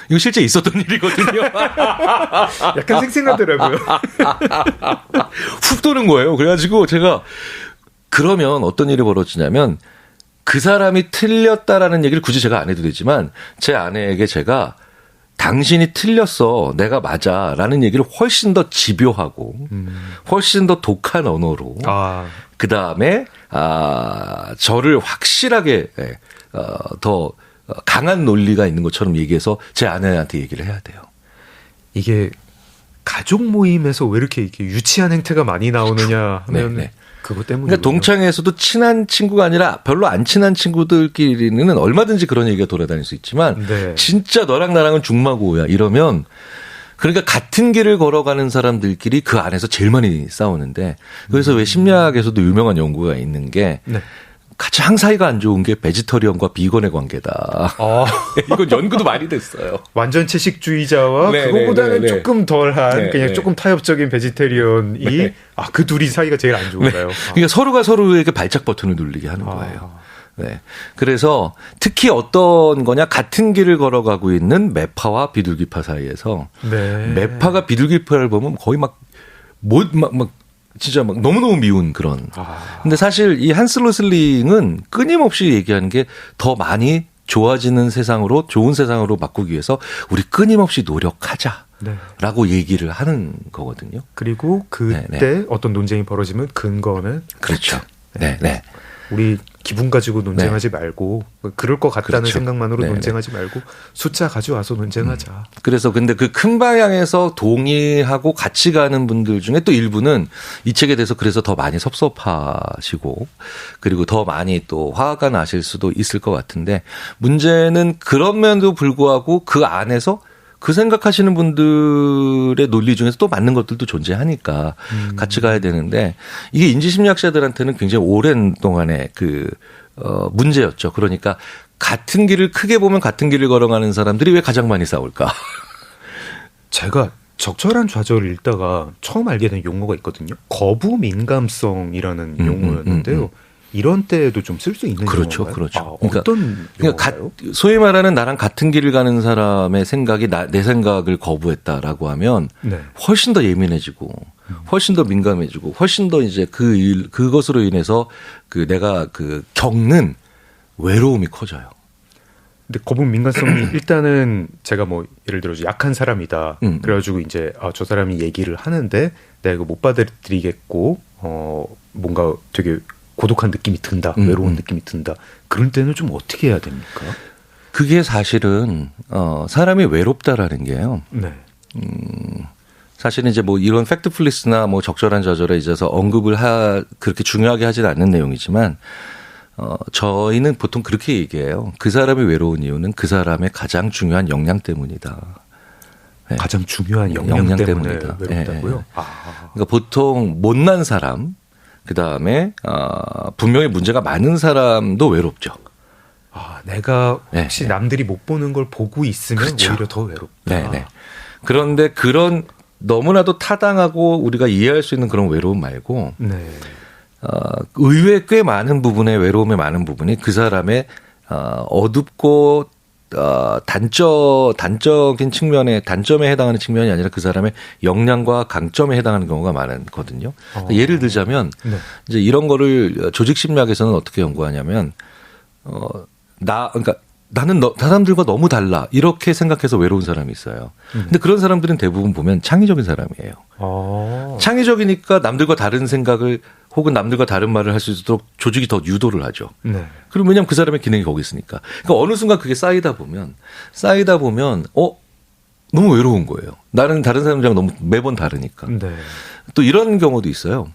이거 실제 있었던 일이거든요. 약간 생생하더라고요. 훅 도는 거예요. 그래가지고 제가 그러면 어떤 일이 벌어지냐면 그 사람이 틀렸다라는 얘기를 굳이 제가 안 해도 되지만 제 아내에게 제가 당신이 틀렸어 내가 맞아라는 얘기를 훨씬 더 집요하고 훨씬 더 독한 언어로 그다음에 저를 확실하게 더 강한 논리가 있는 것처럼 얘기해서 제 아내한테 얘기를 해야 돼요. 이게 가족 모임에서 왜 이렇게 유치한 행태가 많이 나오느냐 하면 네. 그것 때문에. 그러니까 동창회에서도 친한 친구가 아니라 별로 안 친한 친구들끼리는 얼마든지 그런 얘기가 돌아다닐 수 있지만 진짜 너랑 나랑은 중마고야 이러면 그러니까 같은 길을 걸어가는 사람들끼리 그 안에서 제일 많이 싸우는데 그래서 왜 심리학에서도 유명한 연구가 있는 게 가장 사이가 안 좋은 게 베지터리언과 비건의 관계다. 이건 연구도 많이 됐어요. 완전 채식주의자와 그거보다는 조금 덜한 그냥 조금 타협적인 베지테리언이 그 둘이 사이가 제일 안 좋은가요? 그러니까 서로가 서로에게 발작 버튼을 누르게 하는 거예요. 네. 그래서 특히 어떤 거냐 같은 길을 걸어가고 있는 매파와 비둘기파 사이에서 매파가 비둘기파를 보면 거의 진짜 막 너무너무 미운 그런. 근데 사실 이 한스 로슬링은 끊임없이 얘기하는 게 더 많이 좋아지는 세상으로 좋은 세상으로 바꾸기 위해서 우리 끊임없이 노력하자라고 얘기를 하는 거거든요. 그리고 그때 어떤 논쟁이 벌어지면 근거는 그렇죠. 네. 우리 기분 가지고 논쟁하지 말고 그럴 것 같다는 생각만으로 논쟁하지 말고 숫자 가져와서 논쟁하자. 그래서 근데 그 큰 방향에서 동의하고 같이 가는 분들 중에 또 일부는 이 책에 대해서 그래서 더 많이 섭섭하시고 그리고 더 많이 또 화가 나실 수도 있을 것 같은데 문제는 그런 면도 불구하고 그 안에서 그 생각하시는 분들의 논리 중에서 또 맞는 것들도 존재하니까 같이 가야 되는데 이게 인지심리학자들한테는 굉장히 오랜 동안의 문제였죠. 그러니까 같은 길을 크게 보면 같은 길을 걸어가는 사람들이 왜 가장 많이 싸울까? 제가 적절한 좌절을 읽다가 처음 알게 된 용어가 있거든요. 거부 민감성이라는 용어였는데요. 이런 때에도 좀 쓸 수 있는 그렇죠, 용어인가요? 그렇죠. 어떤 용어인가요? 소위 말하는 나랑 같은 길을 가는 사람의 생각이 내 생각을 거부했다라고 하면 훨씬 더 예민해지고, 훨씬 더 민감해지고, 훨씬 더 이제 그것으로 인해서 내가 겪는 외로움이 커져요. 근데 거부 민감성이 일단은 제가 뭐 예를 들어 약한 사람이다. 그래가지고 이제 저 사람이 얘기를 하는데 내가 이거 못 받아들이겠고 뭔가 되게 고독한 느낌이 든다. 외로운 느낌이 든다. 그럴 때는 좀 어떻게 해야 됩니까? 그게 사실은 사람이 외롭다라는 게요. 사실은 이제 뭐 이런 팩트풀리스나 뭐 적절한 좌절에 있어서 언급을 그렇게 중요하게 하지는 않는 내용이지만 저희는 보통 그렇게 얘기해요. 그 사람이 외로운 이유는 그 사람의 가장 중요한 역량 때문이다. 네. 가장 중요한 역량 때문에 외롭다고요? 그러니까 보통 못난 사람 그다음에 분명히 문제가 많은 사람도 외롭죠. 내가 혹시 남들이 못 보는 걸 보고 있으면 오히려 더 외롭다. 그런데 그런 너무나도 타당하고 우리가 이해할 수 있는 그런 외로움 말고 의외 꽤 많은 부분의 외로움의 많은 부분이 그 사람의 어둡고 단적인 측면에 단점에 해당하는 측면이 아니라 그 사람의 역량과 강점에 해당하는 경우가 많거든요. 예를 들자면 네. 이제 이런 거를 조직 심리학에서는 어떻게 연구하냐면 그러니까 나는 사람들과 너무 달라 이렇게 생각해서 외로운 사람이 있어요. 근데 그런 사람들은 대부분 보면 창의적인 사람이에요. 창의적이니까 남들과 다른 생각을 혹은 남들과 다른 말을 할 수 있도록 조직이 더 유도를 하죠. 네. 그럼 왜냐하면 그 사람의 기능이 거기 있으니까. 그러니까 어느 순간 그게 쌓이다 보면 너무 외로운 거예요. 나는 다른 사람들이랑 너무 매번 다르니까. 네. 또 이런 경우도 있어요.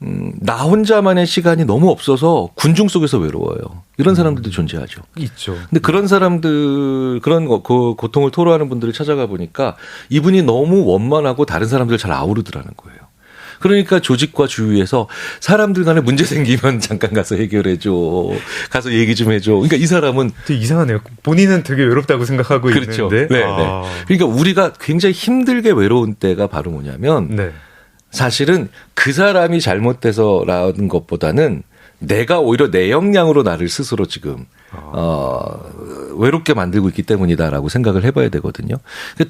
나 혼자만의 시간이 너무 없어서 군중 속에서 외로워요. 이런 사람들도 존재하죠. 있죠. 근데 그런 사람들, 그 고통을 토로하는 분들을 찾아가 보니까 이분이 너무 원만하고 다른 사람들 잘 아우르더라는 거예요. 그러니까 조직과 주위에서 사람들 간에 문제 생기면 잠깐 가서 해결해줘. 가서 얘기 좀 해줘. 그러니까 이 사람은. 되게 이상하네요. 본인은 되게 외롭다고 생각하고 그렇죠. 있는데. 네, 네. 그러니까 우리가 굉장히 힘들게 외로운 때가 바로 뭐냐면 네. 사실은 그 사람이 잘못돼서라는 것보다는 내가 오히려 내 역량으로 나를 스스로 지금 외롭게 만들고 있기 때문이다라고 생각을 해봐야 되거든요.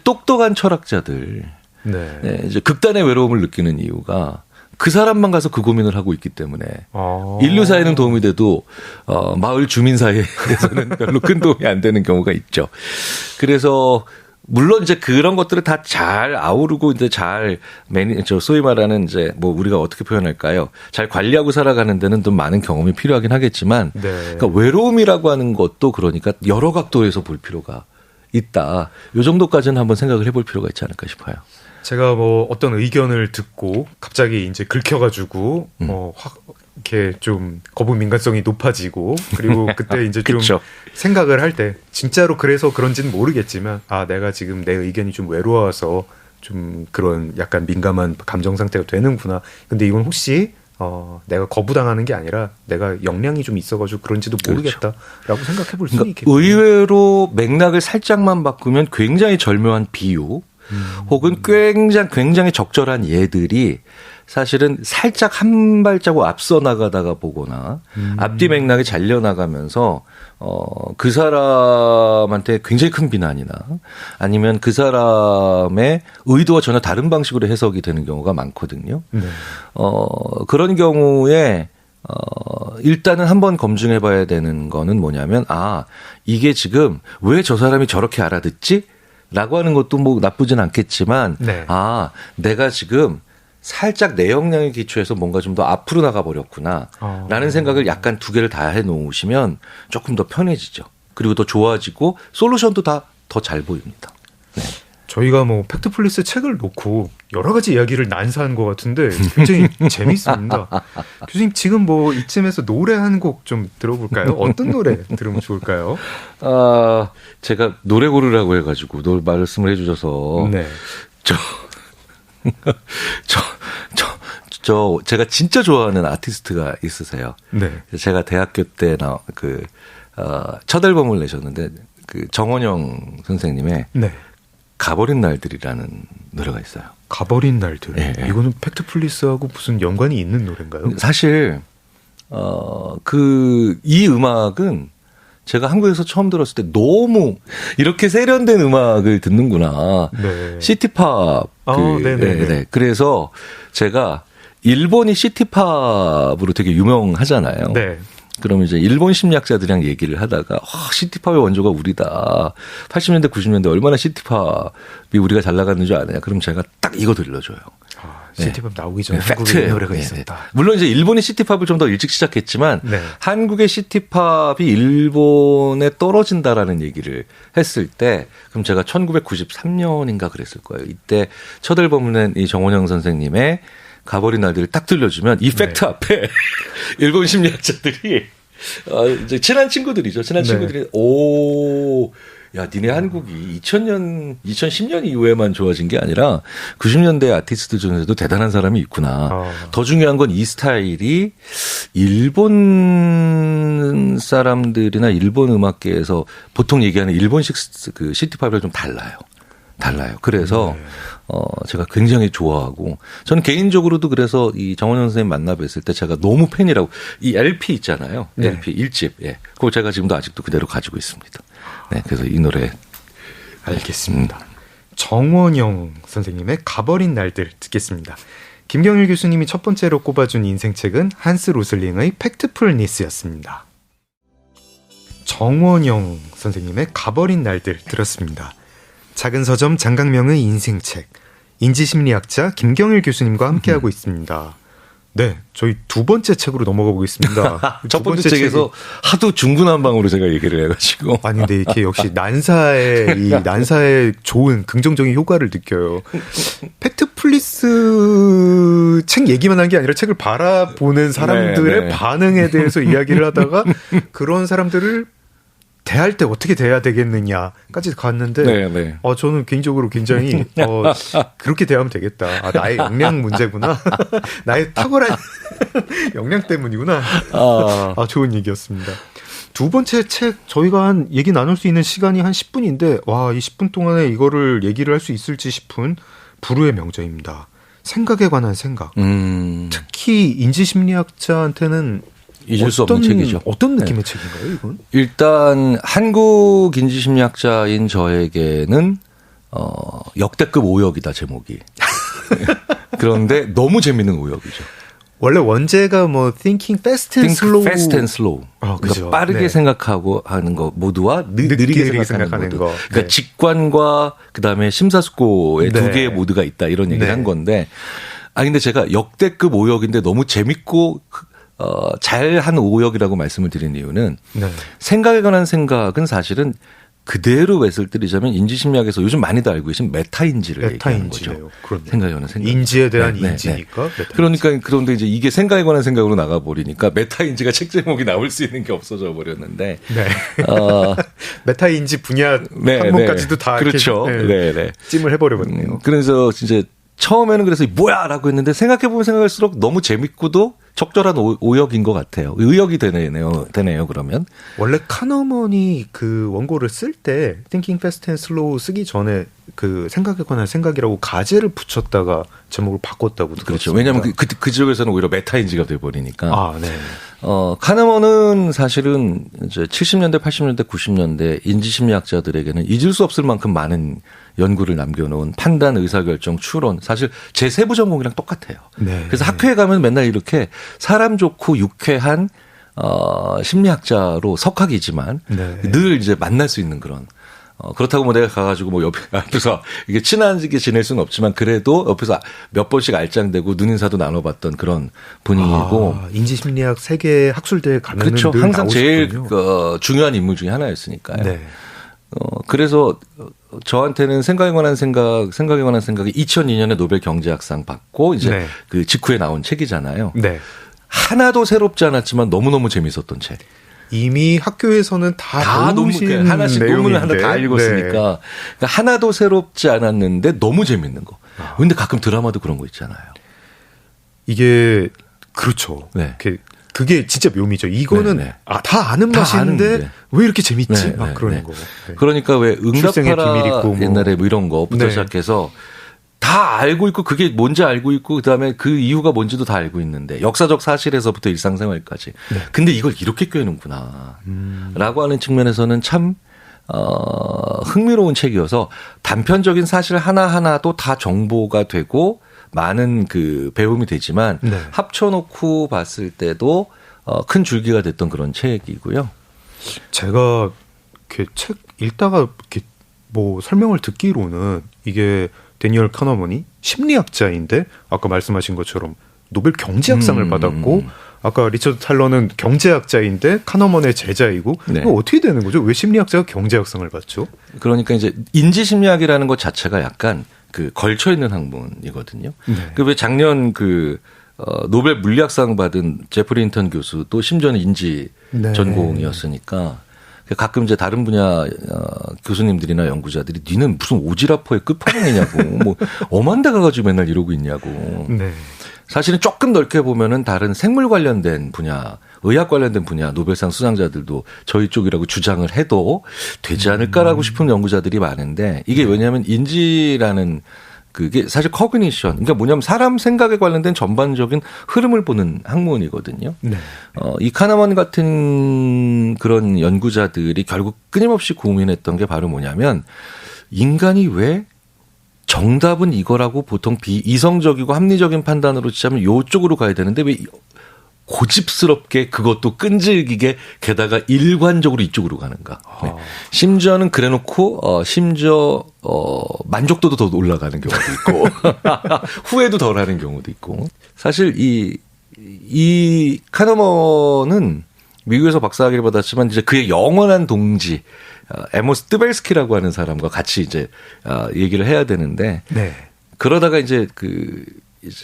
똑똑한 철학자들, 네, 이제 극단의 외로움을 느끼는 이유가 그 사람만 가서 그 고민을 하고 있기 때문에 인류 사회는 도움이 돼도 마을 주민 사회에서는 별로 큰 도움이 안 되는 경우가 있죠. 그래서 물론 이제 그런 것들을 다 잘 아우르고 이제 소위 말하는 이제 뭐 우리가 어떻게 표현할까요? 잘 관리하고 살아가는 데는 좀 많은 경험이 필요하긴 하겠지만, 네. 그러니까 외로움이라고 하는 것도 그러니까 여러 각도에서 볼 필요가 있다. 이 정도까지는 한번 생각을 해볼 필요가 있지 않을까 싶어요. 제가 뭐 어떤 의견을 듣고 갑자기 이제 긁혀가지고 확 이렇게 좀 거부 민감성이 높아지고 그리고 그때 이제 좀 생각을 할 때 진짜로 그래서 그런지는 모르겠지만 내가 지금 내 의견이 좀 외로워서 좀 그런 약간 민감한 감정 상태가 되는구나. 근데 이건 혹시 내가 거부당하는 게 아니라 내가 역량이 좀 있어가지고 그런지도 모르겠다라고 생각해 볼 수는 있겠죠. 의외로 맥락을 살짝만 바꾸면 굉장히 절묘한 비유 혹은 굉장히 적절한 예들이 사실은 살짝 한 발자국 앞서 나가다가 보거나 앞뒤 맥락이 잘려나가면서 그 사람한테 굉장히 큰 비난이나 아니면 그 사람의 의도와 전혀 다른 방식으로 해석이 되는 경우가 많거든요. 네. 그런 경우에 일단은 한번 검증해 봐야 되는 거는 뭐냐면 이게 지금 왜 저 사람이 저렇게 알아듣지? 라고 하는 것도 뭐 나쁘진 않겠지만 네. 내가 지금 살짝 내 역량에 기초해서 뭔가 좀 더 앞으로 나가버렸구나 라는 생각을 약간 두 개를 다 해놓으시면 조금 더 편해지죠. 그리고 더 좋아지고 솔루션도 다 더 잘 보입니다. 네. 저희가 뭐 팩트플리스 책을 놓고 여러 가지 이야기를 난사한 것 같은데 굉장히 재밌습니다. 교수님 지금 뭐 이쯤에서 노래 한 곡 좀 들어볼까요? 어떤 노래 들으면 좋을까요? 제가 노래 고르라고 해가지고 말씀을 해주셔서 네. 제가 진짜 좋아하는 아티스트가 있으세요. 네. 제가 대학교 때 첫 앨범을 내셨는데 그 정원영 선생님의 네. 가버린 날들이라는 노래가 있어요. 가버린 날들. 네. 이거는 팩트플리스하고 무슨 연관이 있는 노래인가요? 사실 이 음악은 제가 한국에서 처음 들었을 때 너무 이렇게 세련된 음악을 듣는구나. 네. 시티팝. 네네. 그래서 제가 일본이 시티팝으로 되게 유명하잖아요. 네. 그러면 이제 일본 심리학자들이랑 얘기를 하다가 시티팝의 원조가 우리다. 80년대 90년대 얼마나 시티팝이 우리가 잘 나갔는 줄 아느냐. 그럼 제가 딱 이거 들려줘요. 시티팝 나오기 전에 네, 한국에 팩트예요. 노래가 네, 있었다. 네. 물론 이제 일본이 시티팝을 좀 더 일찍 시작했지만 네. 한국의 시티팝이 일본에 떨어진다라는 얘기를 했을 때 그럼 제가 1993년인가 그랬을 거예요. 이때 첫 앨범을 낸 이 정원영 선생님의 가버린 날들을 딱 들려주면 이 팩트 앞에 일본 심리학자들이 이제 친한 친구들이죠. 친한 친구들이 니네 한국이 2010년 이후에만 좋아진 게 아니라 90년대 아티스트 중에서도 대단한 사람이 있구나. 더 중요한 건 이 스타일이 일본 사람들이나 일본 음악계에서 보통 얘기하는 일본식 그 시티팝이랑 좀 달라요. 달라요. 그래서 제가 굉장히 좋아하고 저는 개인적으로도 그래서 이 정원영 선생님 만나 뵀을 때 제가 너무 팬이라고 이 LP 있잖아요. 네. LP 1집. 예. 그거 제가 지금도 아직도 그대로 가지고 있습니다. 네. 그래서 이 노래 알겠습니다. 정원영 선생님의 가버린 날들 듣겠습니다. 김경일 교수님이 첫 번째로 꼽아준 인생책은 한스 로슬링의 팩트풀니스였습니다. 정원영 선생님의 가버린 날들 들었습니다. 작은 서점 장강명의 인생책, 인지심리학자 김경일 교수님과 함께하고 있습니다. 네, 저희 두 번째 책으로 넘어가 보겠습니다. 첫 번째 책에서 하도 중구난방으로 제가 얘기를 해가지고. 아니, 근데 이렇게 역시 난사의 좋은 긍정적인 효과를 느껴요. 팩트플리스 책 얘기만 한 게 아니라 책을 바라보는 사람들의 네. 반응에 대해서 이야기를 하다가 그런 사람들을 대할 때 어떻게 대해야 되겠느냐까지 갔는데 네. 저는 개인적으로 굉장히 그렇게 대하면 되겠다. 나의 역량 문제구나. 나의 탁월한 역량 때문이구나. 좋은 얘기였습니다. 두 번째 책 저희가 한 얘기 나눌 수 있는 시간이 한 10분인데 이 10분 동안에 이거를 얘기를 할 수 있을지 싶은 불후의 명저입니다. 생각에 관한 생각. 특히 인지심리학자한테는 잊을 수 없는 책이죠. 어떤 느낌의 책인가요, 이건? 일단 한국 인지심리학자인 저에게는 역대급 오역이다, 제목이. 그런데 너무 재밌는 오역이죠. 원래 원제가 Thinking Fast and Slow. Fast and Slow. 그러니까 빠르게 생각하고 하는 거 모두와 느리게 생각하는 모두. 그러니까 직관과 그다음에 심사숙고의 두 개의 모드가 있다 이런 얘기를 한 건데 근데 제가 역대급 오역인데 너무 재밌고 잘한 오역이라고 말씀을 드린 이유는 생각에 관한 생각은 사실은 그대로 외설뜨리자면 인지심리학에서 요즘 많이들 알고 계신 메타인지를 얘기하는 거죠. 생각에 관한 생각. 인지에 대한 인지니까. 그러니까 그런데 이제 이게 생각에 관한 생각으로 나가버리니까 메타인지가 책 제목이 나올 수 있는 게 없어져 버렸는데. 메타인지 분야 학문까지도 다 그렇죠. 찜을 해버려버렸네요. 그래서 진짜 처음에는 그래서 뭐야라고 했는데 생각해보면 생각할수록 너무 재밌고도 적절한 오역인 것 같아요. 의역이 되네요, 그러면. 원래 카너먼이 그 원고를 쓸 때 Thinking Fast and Slow 쓰기 전에 그 생각에 관한 생각이라고 가제를 붙였다가 제목을 바꿨다고 들었습니다. 그렇죠. 왜냐하면 그 지역에서는 오히려 메타인지가 돼버리니까. 네. 카너먼은 사실은 이제 70년대, 80년대, 90년대 인지심리학자들에게는 잊을 수 없을 만큼 많은 연구를 남겨놓은 판단, 의사결정, 추론. 사실 제 세부 전공이랑 똑같아요. 그래서 학회에 가면 맨날 이렇게 사람 좋고 유쾌한 심리학자로 석학이지만 늘 이제 만날 수 있는 그런. 그렇다고 뭐 내가 가가지고 뭐 옆에서 이게 친하게 지낼 수는 없지만 그래도 옆에서 몇 번씩 알짱대고 눈인사도 나눠봤던 그런 분위기고. 인지심리학 세계 학술대회 가면은 그렇죠. 늘 항상 제일 중요한 인물 중에 하나였으니까요. 그래서 저한테는 생각에 관한 생각이 2002년에 노벨 경제학상 받고 이제 그 직후에 나온 책이잖아요. 하나도 새롭지 않았지만 너무너무 재밌었던 책. 이미 학교에서는 다 논문 하나씩 논문을 하나 다 읽었으니까 그러니까 하나도 새롭지 않았는데 너무 재밌는 거. 그런데 가끔 드라마도 그런 거 있잖아요. 이게 그렇죠. 그게 진짜 묘미죠. 이거는 다 아는 맛인데 왜 이렇게 재밌지? 그런 거. 그러니까 왜 응답하라 옛날에 뭐 이런 거부터 시작해서 다 알고 있고 그게 뭔지 알고 있고 그다음에 그 이유가 뭔지도 다 알고 있는데 역사적 사실에서부터 일상생활까지. 근데 이걸 이렇게 꿰는구나. 라고 하는 측면에서는 참 흥미로운 책이어서 단편적인 사실 하나하나도 다 정보가 되고 많은 그 배움이 되지만 합쳐놓고 봤을 때도 큰 줄기가 됐던 그런 책이고요. 제가 이렇게 책 읽다가 이렇게 뭐 설명을 듣기로는 이게 데니얼 카너먼이 심리학자인데 아까 말씀하신 것처럼 노벨 경제학상을 받았고 아까 리처드 탈러는 경제학자인데 카너먼의 제자이고 이거 어떻게 되는 거죠? 왜 심리학자가 경제학상을 받죠? 그러니까 이제 인지심리학이라는 것 자체가 약간 그 걸쳐 있는 학문이거든요. 그 왜 작년 그 노벨 물리학상 받은 제프리 힌턴 교수도 심지어는 인지 전공이었으니까 가끔 이제 다른 분야 교수님들이나 연구자들이 니는 무슨 오지라퍼의 끝판왕이냐고 뭐 엄한 데 가가지고 맨날 이러고 있냐고. 사실은 조금 넓게 보면은 다른 생물 관련된 분야, 의학 관련된 분야 노벨상 수상자들도 저희 쪽이라고 주장을 해도 되지 않을까라고 싶은 연구자들이 많은데 이게 왜냐하면 인지라는 그게 사실 커그니션, 그러니까 뭐냐면 사람 생각에 관련된 전반적인 흐름을 보는 학문이거든요. 네. 이 카나먼 같은 그런 연구자들이 결국 끊임없이 고민했던 게 바로 뭐냐면 인간이 왜 정답은 이거라고 보통 비이성적이고 합리적인 판단으로 치자면 이쪽으로 가야 되는데 왜 고집스럽게 그것도 끈질기게 게다가 일관적으로 이쪽으로 가는가. 네. 심지어는 그래놓고 심지어 만족도도 더 올라가는 경우도 있고 후회도 덜하는 경우도 있고 사실 이 카너먼은 미국에서 박사학위를 받았지만 이제 그의 영원한 동지 에모스 뜨벨스키라고 하는 사람과 같이 이제 얘기를 해야 되는데 네. 그러다가 이제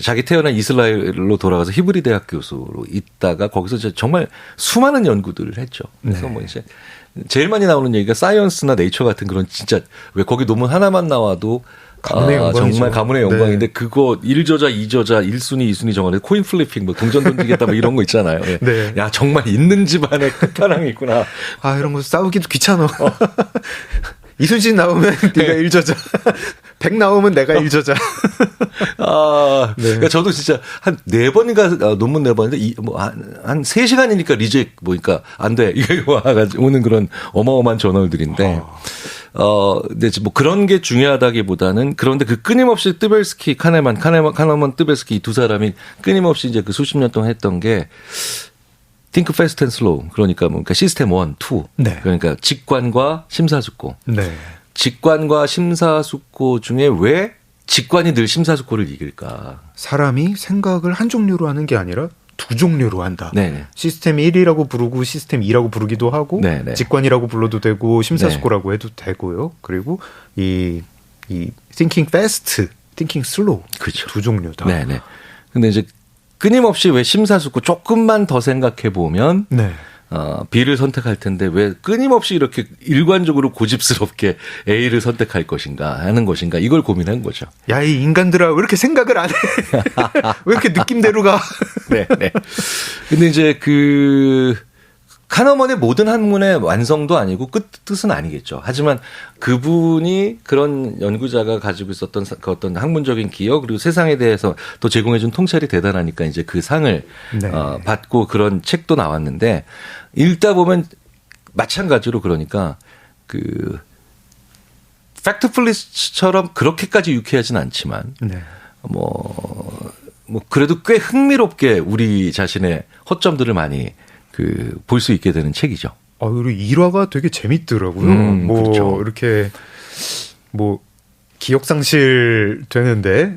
자기 태어난 이스라엘로 돌아가서 히브리 대학 교수로 있다가 거기서 이제 정말 수많은 연구들을 했죠. 그래서 네. 뭐 이제 제일 많이 나오는 얘기가 사이언스나 네이처 같은 그런 진짜 왜 거기 논문 하나만 나와도 가문의 영광이죠. 정말 가문의 영광인데 네. 그거 1저자, 2저자, 1순위, 2순위 정하는 코인 플리핑 뭐 동전 던지겠다 뭐 이런 거 있잖아요. 네. 야 정말 있는 집안에 끝판왕이 있구나. 아, 이런 거 싸우기도 귀찮아. 이순신 나오면 네가 1저자. 100 나오면 내가 1저자. 아, 네. 그러니까 저도 진짜 한 4번인가 논문 4번인데 한 3시간이니까 리젝 보니까 안 돼. 이거 와가지고 오는 그런 어마어마한 저널들인데. 근데 뭐 그런 게 중요하다기보다는 그런데 그 끊임없이 뜨벨스키, 카네먼 뜨벨스키 이 두 사람이 끊임없이 이제 그 수십 년 동안 했던 게 Think Fast and Slow. 그러니까 뭔가 시스템 1, 2. 네. 그러니까 직관과 심사숙고. 네. 직관과 심사숙고 중에 왜 직관이 늘 심사숙고를 이길까? 사람이 생각을 한 종류로 하는 게 아니라 두 종류로 한다. 네. 시스템 1이라고 부르고 시스템 2라고 부르기도 하고 네네. 직관이라고 불러도 되고 심사숙고라고 해도 되고요. 그리고 이 thinking fast, thinking slow 그렇죠. 두 종류다. 네네. 근데 이제 끊임없이 왜 심사숙고 조금만 더 생각해 보면 네. B를 선택할 텐데 왜 끊임없이 이렇게 일관적으로 고집스럽게 A를 선택할 것인가 하는 것인가 이걸 고민한 거죠. 야, 이 인간들아 왜 이렇게 생각을 안 해? 왜 이렇게 느낌대로 가? 네, 네. 근데 이제 카너먼의 모든 학문의 완성도 아니고 뜻은 아니겠죠. 하지만 그분이 그런 연구자가 가지고 있었던 그 어떤 학문적인 기여 그리고 세상에 대해서 또 제공해준 통찰이 대단하니까 이제 그 상을 네. 받고 그런 책도 나왔는데 읽다 보면 마찬가지로 그러니까 팩트플리스처럼 그렇게까지 유쾌하진 않지만 네. 뭐 그래도 꽤 흥미롭게 우리 자신의 허점들을 많이 볼 수 있게 되는 책이죠. 그리고 일화가 되게 재밌더라고요. 그렇죠. 이렇게 기억상실 되는데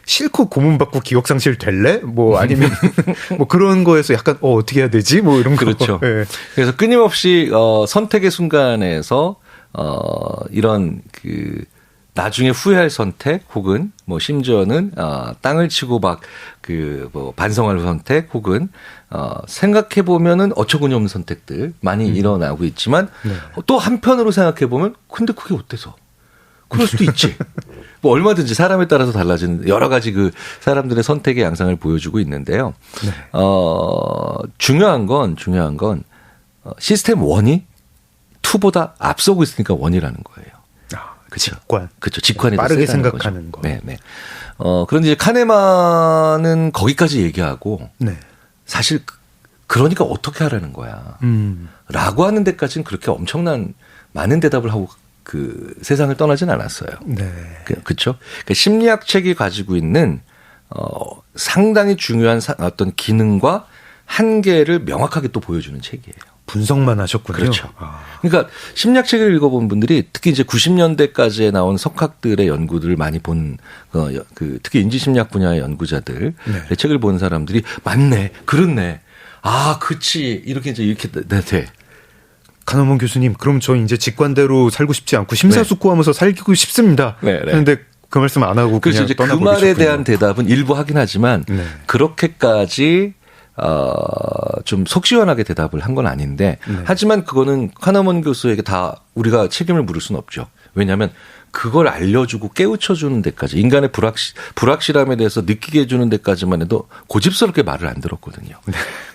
싫고 고문받고 기억상실 될래? 아니면 그런 거에서 약간 어떻게 해야 되지? 이런 거. 그렇죠. 네. 그래서 끊임없이 선택의 순간에서 이런 나중에 후회할 선택 혹은 심지어는 땅을 치고 반성할 선택 혹은 생각해 보면은 어처구니없는 선택들 많이 일어나고 있지만 네. 또 한편으로 생각해 보면 근데 그게 어때서? 그럴 수도 있지. 얼마든지 사람에 따라서 달라지는 여러 가지 사람들의 선택의 양상을 보여주고 있는데요. 네. 중요한 건 시스템 1이 2보다 앞서고 있으니까 1이라는 거예요. 그렇죠. 직관. 그렇죠. 직관이 빠르게 더 세다는 생각하는 거죠. 거. 네, 네. 그런데 이제 카네만은 거기까지 얘기하고 네. 사실 그러니까 어떻게 하라는 거야. 라고 하는 데까지는 그렇게 엄청난 많은 대답을 하고 세상을 떠나진 않았어요. 네. 그렇죠. 그러니까 심리학 책이 가지고 있는 상당히 중요한 어떤 기능과 한계를 명확하게 또 보여주는 책이에요. 분석만 하셨군요. 그렇죠. 그러니까 심리학 책을 읽어본 분들이 특히 이제 90년대까지에 나온 석학들의 연구들을 많이 본 특히 인지심리학 분야의 연구자들의 네. 책을 본 사람들이 맞네, 그렇네, 그치 이렇게 돼. 카너먼 교수님, 그럼 저 이제 직관대로 살고 싶지 않고 심사숙고하면서 살고 싶습니다. 네, 네. 그런데 그 말씀 안 하고 그래서 그냥 이제 그 떠나버리셨군요. 말에 대한 대답은 일부 하긴 하지만 네. 그렇게까지 좀 속 시원하게 대답을 한 건 아닌데 네. 하지만 그거는 카너먼 교수에게 다 우리가 책임을 물을 수는 없죠. 왜냐하면 그걸 알려주고 깨우쳐주는 데까지 인간의 불확실함에 대해서 느끼게 해주는 데까지만 해도 고집스럽게 말을 안 들었거든요.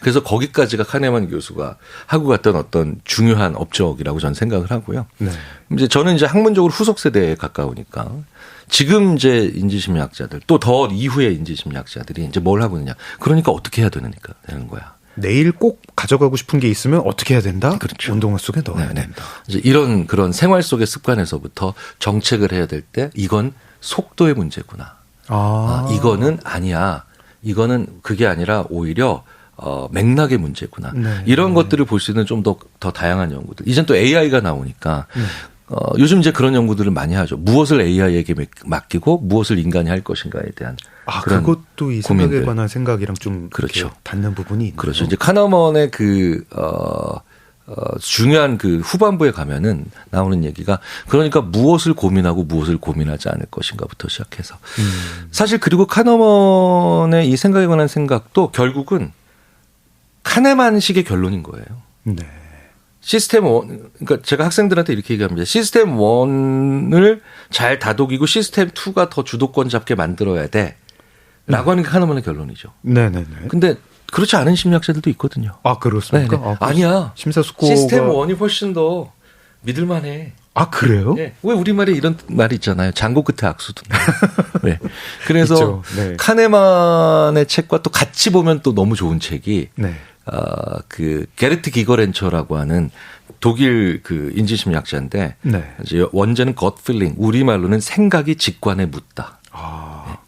그래서 거기까지가 카네만 교수가 하고 갔던 어떤 중요한 업적이라고 저는 생각을 하고요. 네. 이제 저는 이제 학문적으로 후속 세대에 가까우니까 지금 이제 인지심리학자들 또 더 이후의 인지심리학자들이 이제 뭘 하고 있느냐. 그러니까 어떻게 해야 되는 거야. 내일 꼭 가져가고 싶은 게 있으면 어떻게 해야 된다? 그렇죠. 운동화 속에 넣어야 네네. 된다. 이제 이런 그런 생활 속의 습관에서부터 정책을 해야 될 때 이건 속도의 문제구나. 이거는 아니야. 이거는 그게 아니라 오히려 맥락의 문제구나. 네. 이런 것들을 볼 수 있는 좀 더 다양한 연구들. 이젠 또 AI가 나오니까 요즘 이제 그런 연구들을 많이 하죠. 무엇을 AI에게 맡기고 무엇을 인간이 할 것인가에 대한 그런 그것도 이 고민들. 생각에 관한 생각이랑 좀 그렇죠. 닿는 부분이 있네요. 그렇죠. 이제 카너먼의 중요한 그 후반부에 가면은 나오는 얘기가 그러니까 무엇을 고민하고 무엇을 고민하지 않을 것인가부터 시작해서 사실 그리고 카너먼의 이 생각에 관한 생각도 결국은 카네만식의 결론인 거예요. 네. 시스템 1, 그러니까 제가 학생들한테 이렇게 얘기합니다. 시스템 1을 잘 다독이고 시스템 2가 더 주도권 잡게 만들어야 돼. 라고 하는 게 카너먼의 결론이죠. 네네네. 근데 그렇지 않은 심리학자들도 있거든요. 그렇습니까? 네네. 아니야. 심사숙고가 시스템 1이 훨씬 더 믿을만해. 그래요? 네. 왜 우리말에 이런 말이 있잖아요. 장고 끝에 악수든다. 네. 그래서 있죠. 네. 카네만의 책과 또 같이 보면 또 너무 좋은 책이 네. 그 게르트 기거렌처라고 하는 독일 그 인지심리학자인데 네. 이제 원제는 gut feeling, 우리말로는 생각이 직관에 묻다.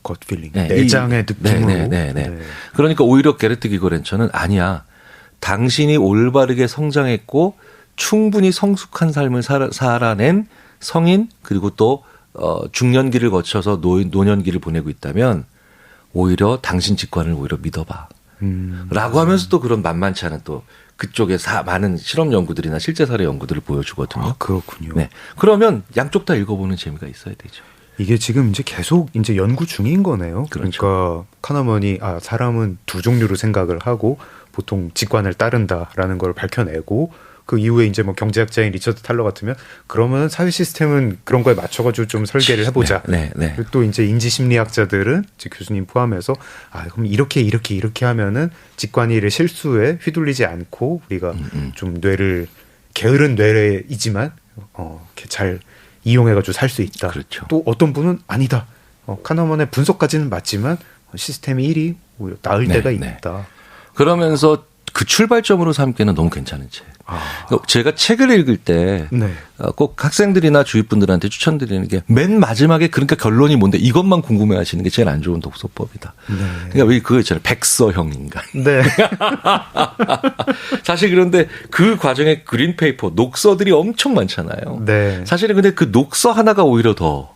겉필링. 네, 내장의 느낌으로. 네. 그러니까 오히려 게르트 기거렌처는 아니야. 당신이 올바르게 성장했고 충분히 성숙한 삶을 살아낸 성인 그리고 또 중년기를 거쳐서 노년기를 보내고 있다면 오히려 당신 직관을 오히려 믿어봐. 라고 하면서 또 그런 만만치 않은 또 그쪽에 많은 실험 연구들이나 실제 사례 연구들을 보여주거든요. 그렇군요. 네. 그러면 양쪽 다 읽어보는 재미가 있어야 되죠. 이게 지금 이제 계속 이제 연구 중인 거네요. 그렇죠. 그러니까 카너먼이 사람은 두 종류로 생각을 하고 보통 직관을 따른다라는 걸 밝혀내고 그 이후에 이제 뭐 경제학자인 리처드 탈러 같으면 그러면 사회 시스템은 그런 거에 맞춰가지고 좀 설계를 해보자. 네. 그리고 또 이제 인지심리학자들은 이제 교수님 포함해서 그럼 이렇게 하면은 직관이의 실수에 휘둘리지 않고 우리가 좀 뇌를 게으른 뇌이지만 이렇게 잘 이용해가지고 살 수 있다. 그렇죠. 또 어떤 분은 아니다. 카너먼의 분석까지는 맞지만 시스템이 1이 오히려 나을 때가 있다. 그러면서 그 출발점으로 삼기에는 너무 괜찮은 책. 제가 책을 읽을 때 꼭 학생들이나 주위 분들한테 추천드리는 게 맨 마지막에 그러니까 결론이 뭔데 이것만 궁금해 하시는 게 제일 안 좋은 독서법이다. 그러니까 왜 그거 있잖아요. 백서형 인간. 네. 사실 그런데 그 과정에 그린페이퍼, 녹서들이 엄청 많잖아요. 네. 사실은 근데 그 녹서 하나가 오히려 더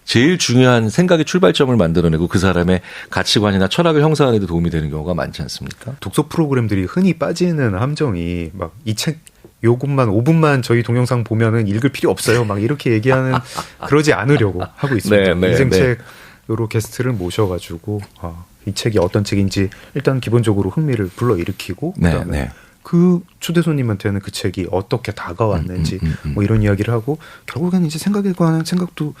제일 중요한 생각의 출발점을 만들어내고 그 사람의 가치관이나 철학을 형성하는 데 도움이 되는 경우가 많지 않습니까? 독서 프로그램들이 흔히 빠지는 함정이 막 이 책 요것만 5분만 저희 동영상 보면은 읽을 필요 없어요. 막 이렇게 얘기하는 그러지 않으려고 하고 있습니다. 인생책으로 게스트를 모셔가지고 이 책이 어떤 책인지 일단 기본적으로 흥미를 불러일으키고 그다음에 그 초대 손님한테는 그 책이 어떻게 다가왔는지 뭐 이런 이야기를 하고 결국에는 이제 생각에 관한 생각도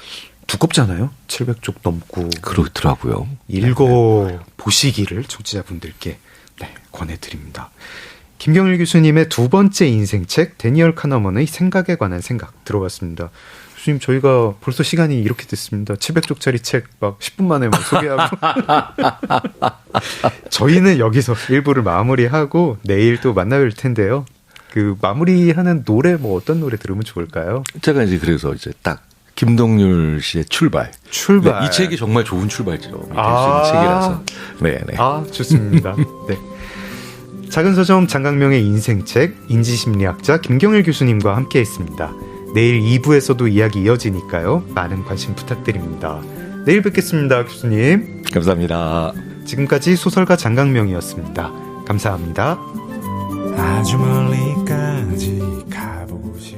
두껍잖아요. 700쪽 넘고. 그렇더라고요. 읽어 보시기를 청취자분들께 권해드립니다. 김경일 교수님의 두 번째 인생책 데니얼 카너먼의 생각에 관한 생각 들어봤습니다. 교수님 저희가 벌써 시간이 이렇게 됐습니다. 700쪽짜리 책 막 10분 만에 막 소개하고 저희는 여기서 1부를 마무리하고 내일 또 만나뵐 텐데요. 그 마무리하는 노래 뭐 어떤 노래 들으면 좋을까요? 제가 이제 그래서 이제 딱 김동률 씨의 출발. 네, 이 책이 정말 좋은 출발점이 될 수 있는 책이라서. 네네. 좋습니다. 네. 작은 서점 장강명의 인생책 인지심리학자 김경일 교수님과 함께했습니다. 내일 2부에서도 이야기 이어지니까요. 많은 관심 부탁드립니다. 내일 뵙겠습니다, 교수님. 감사합니다. 지금까지 소설가 장강명이었습니다. 감사합니다. 아주 멀리까지 가보고 싶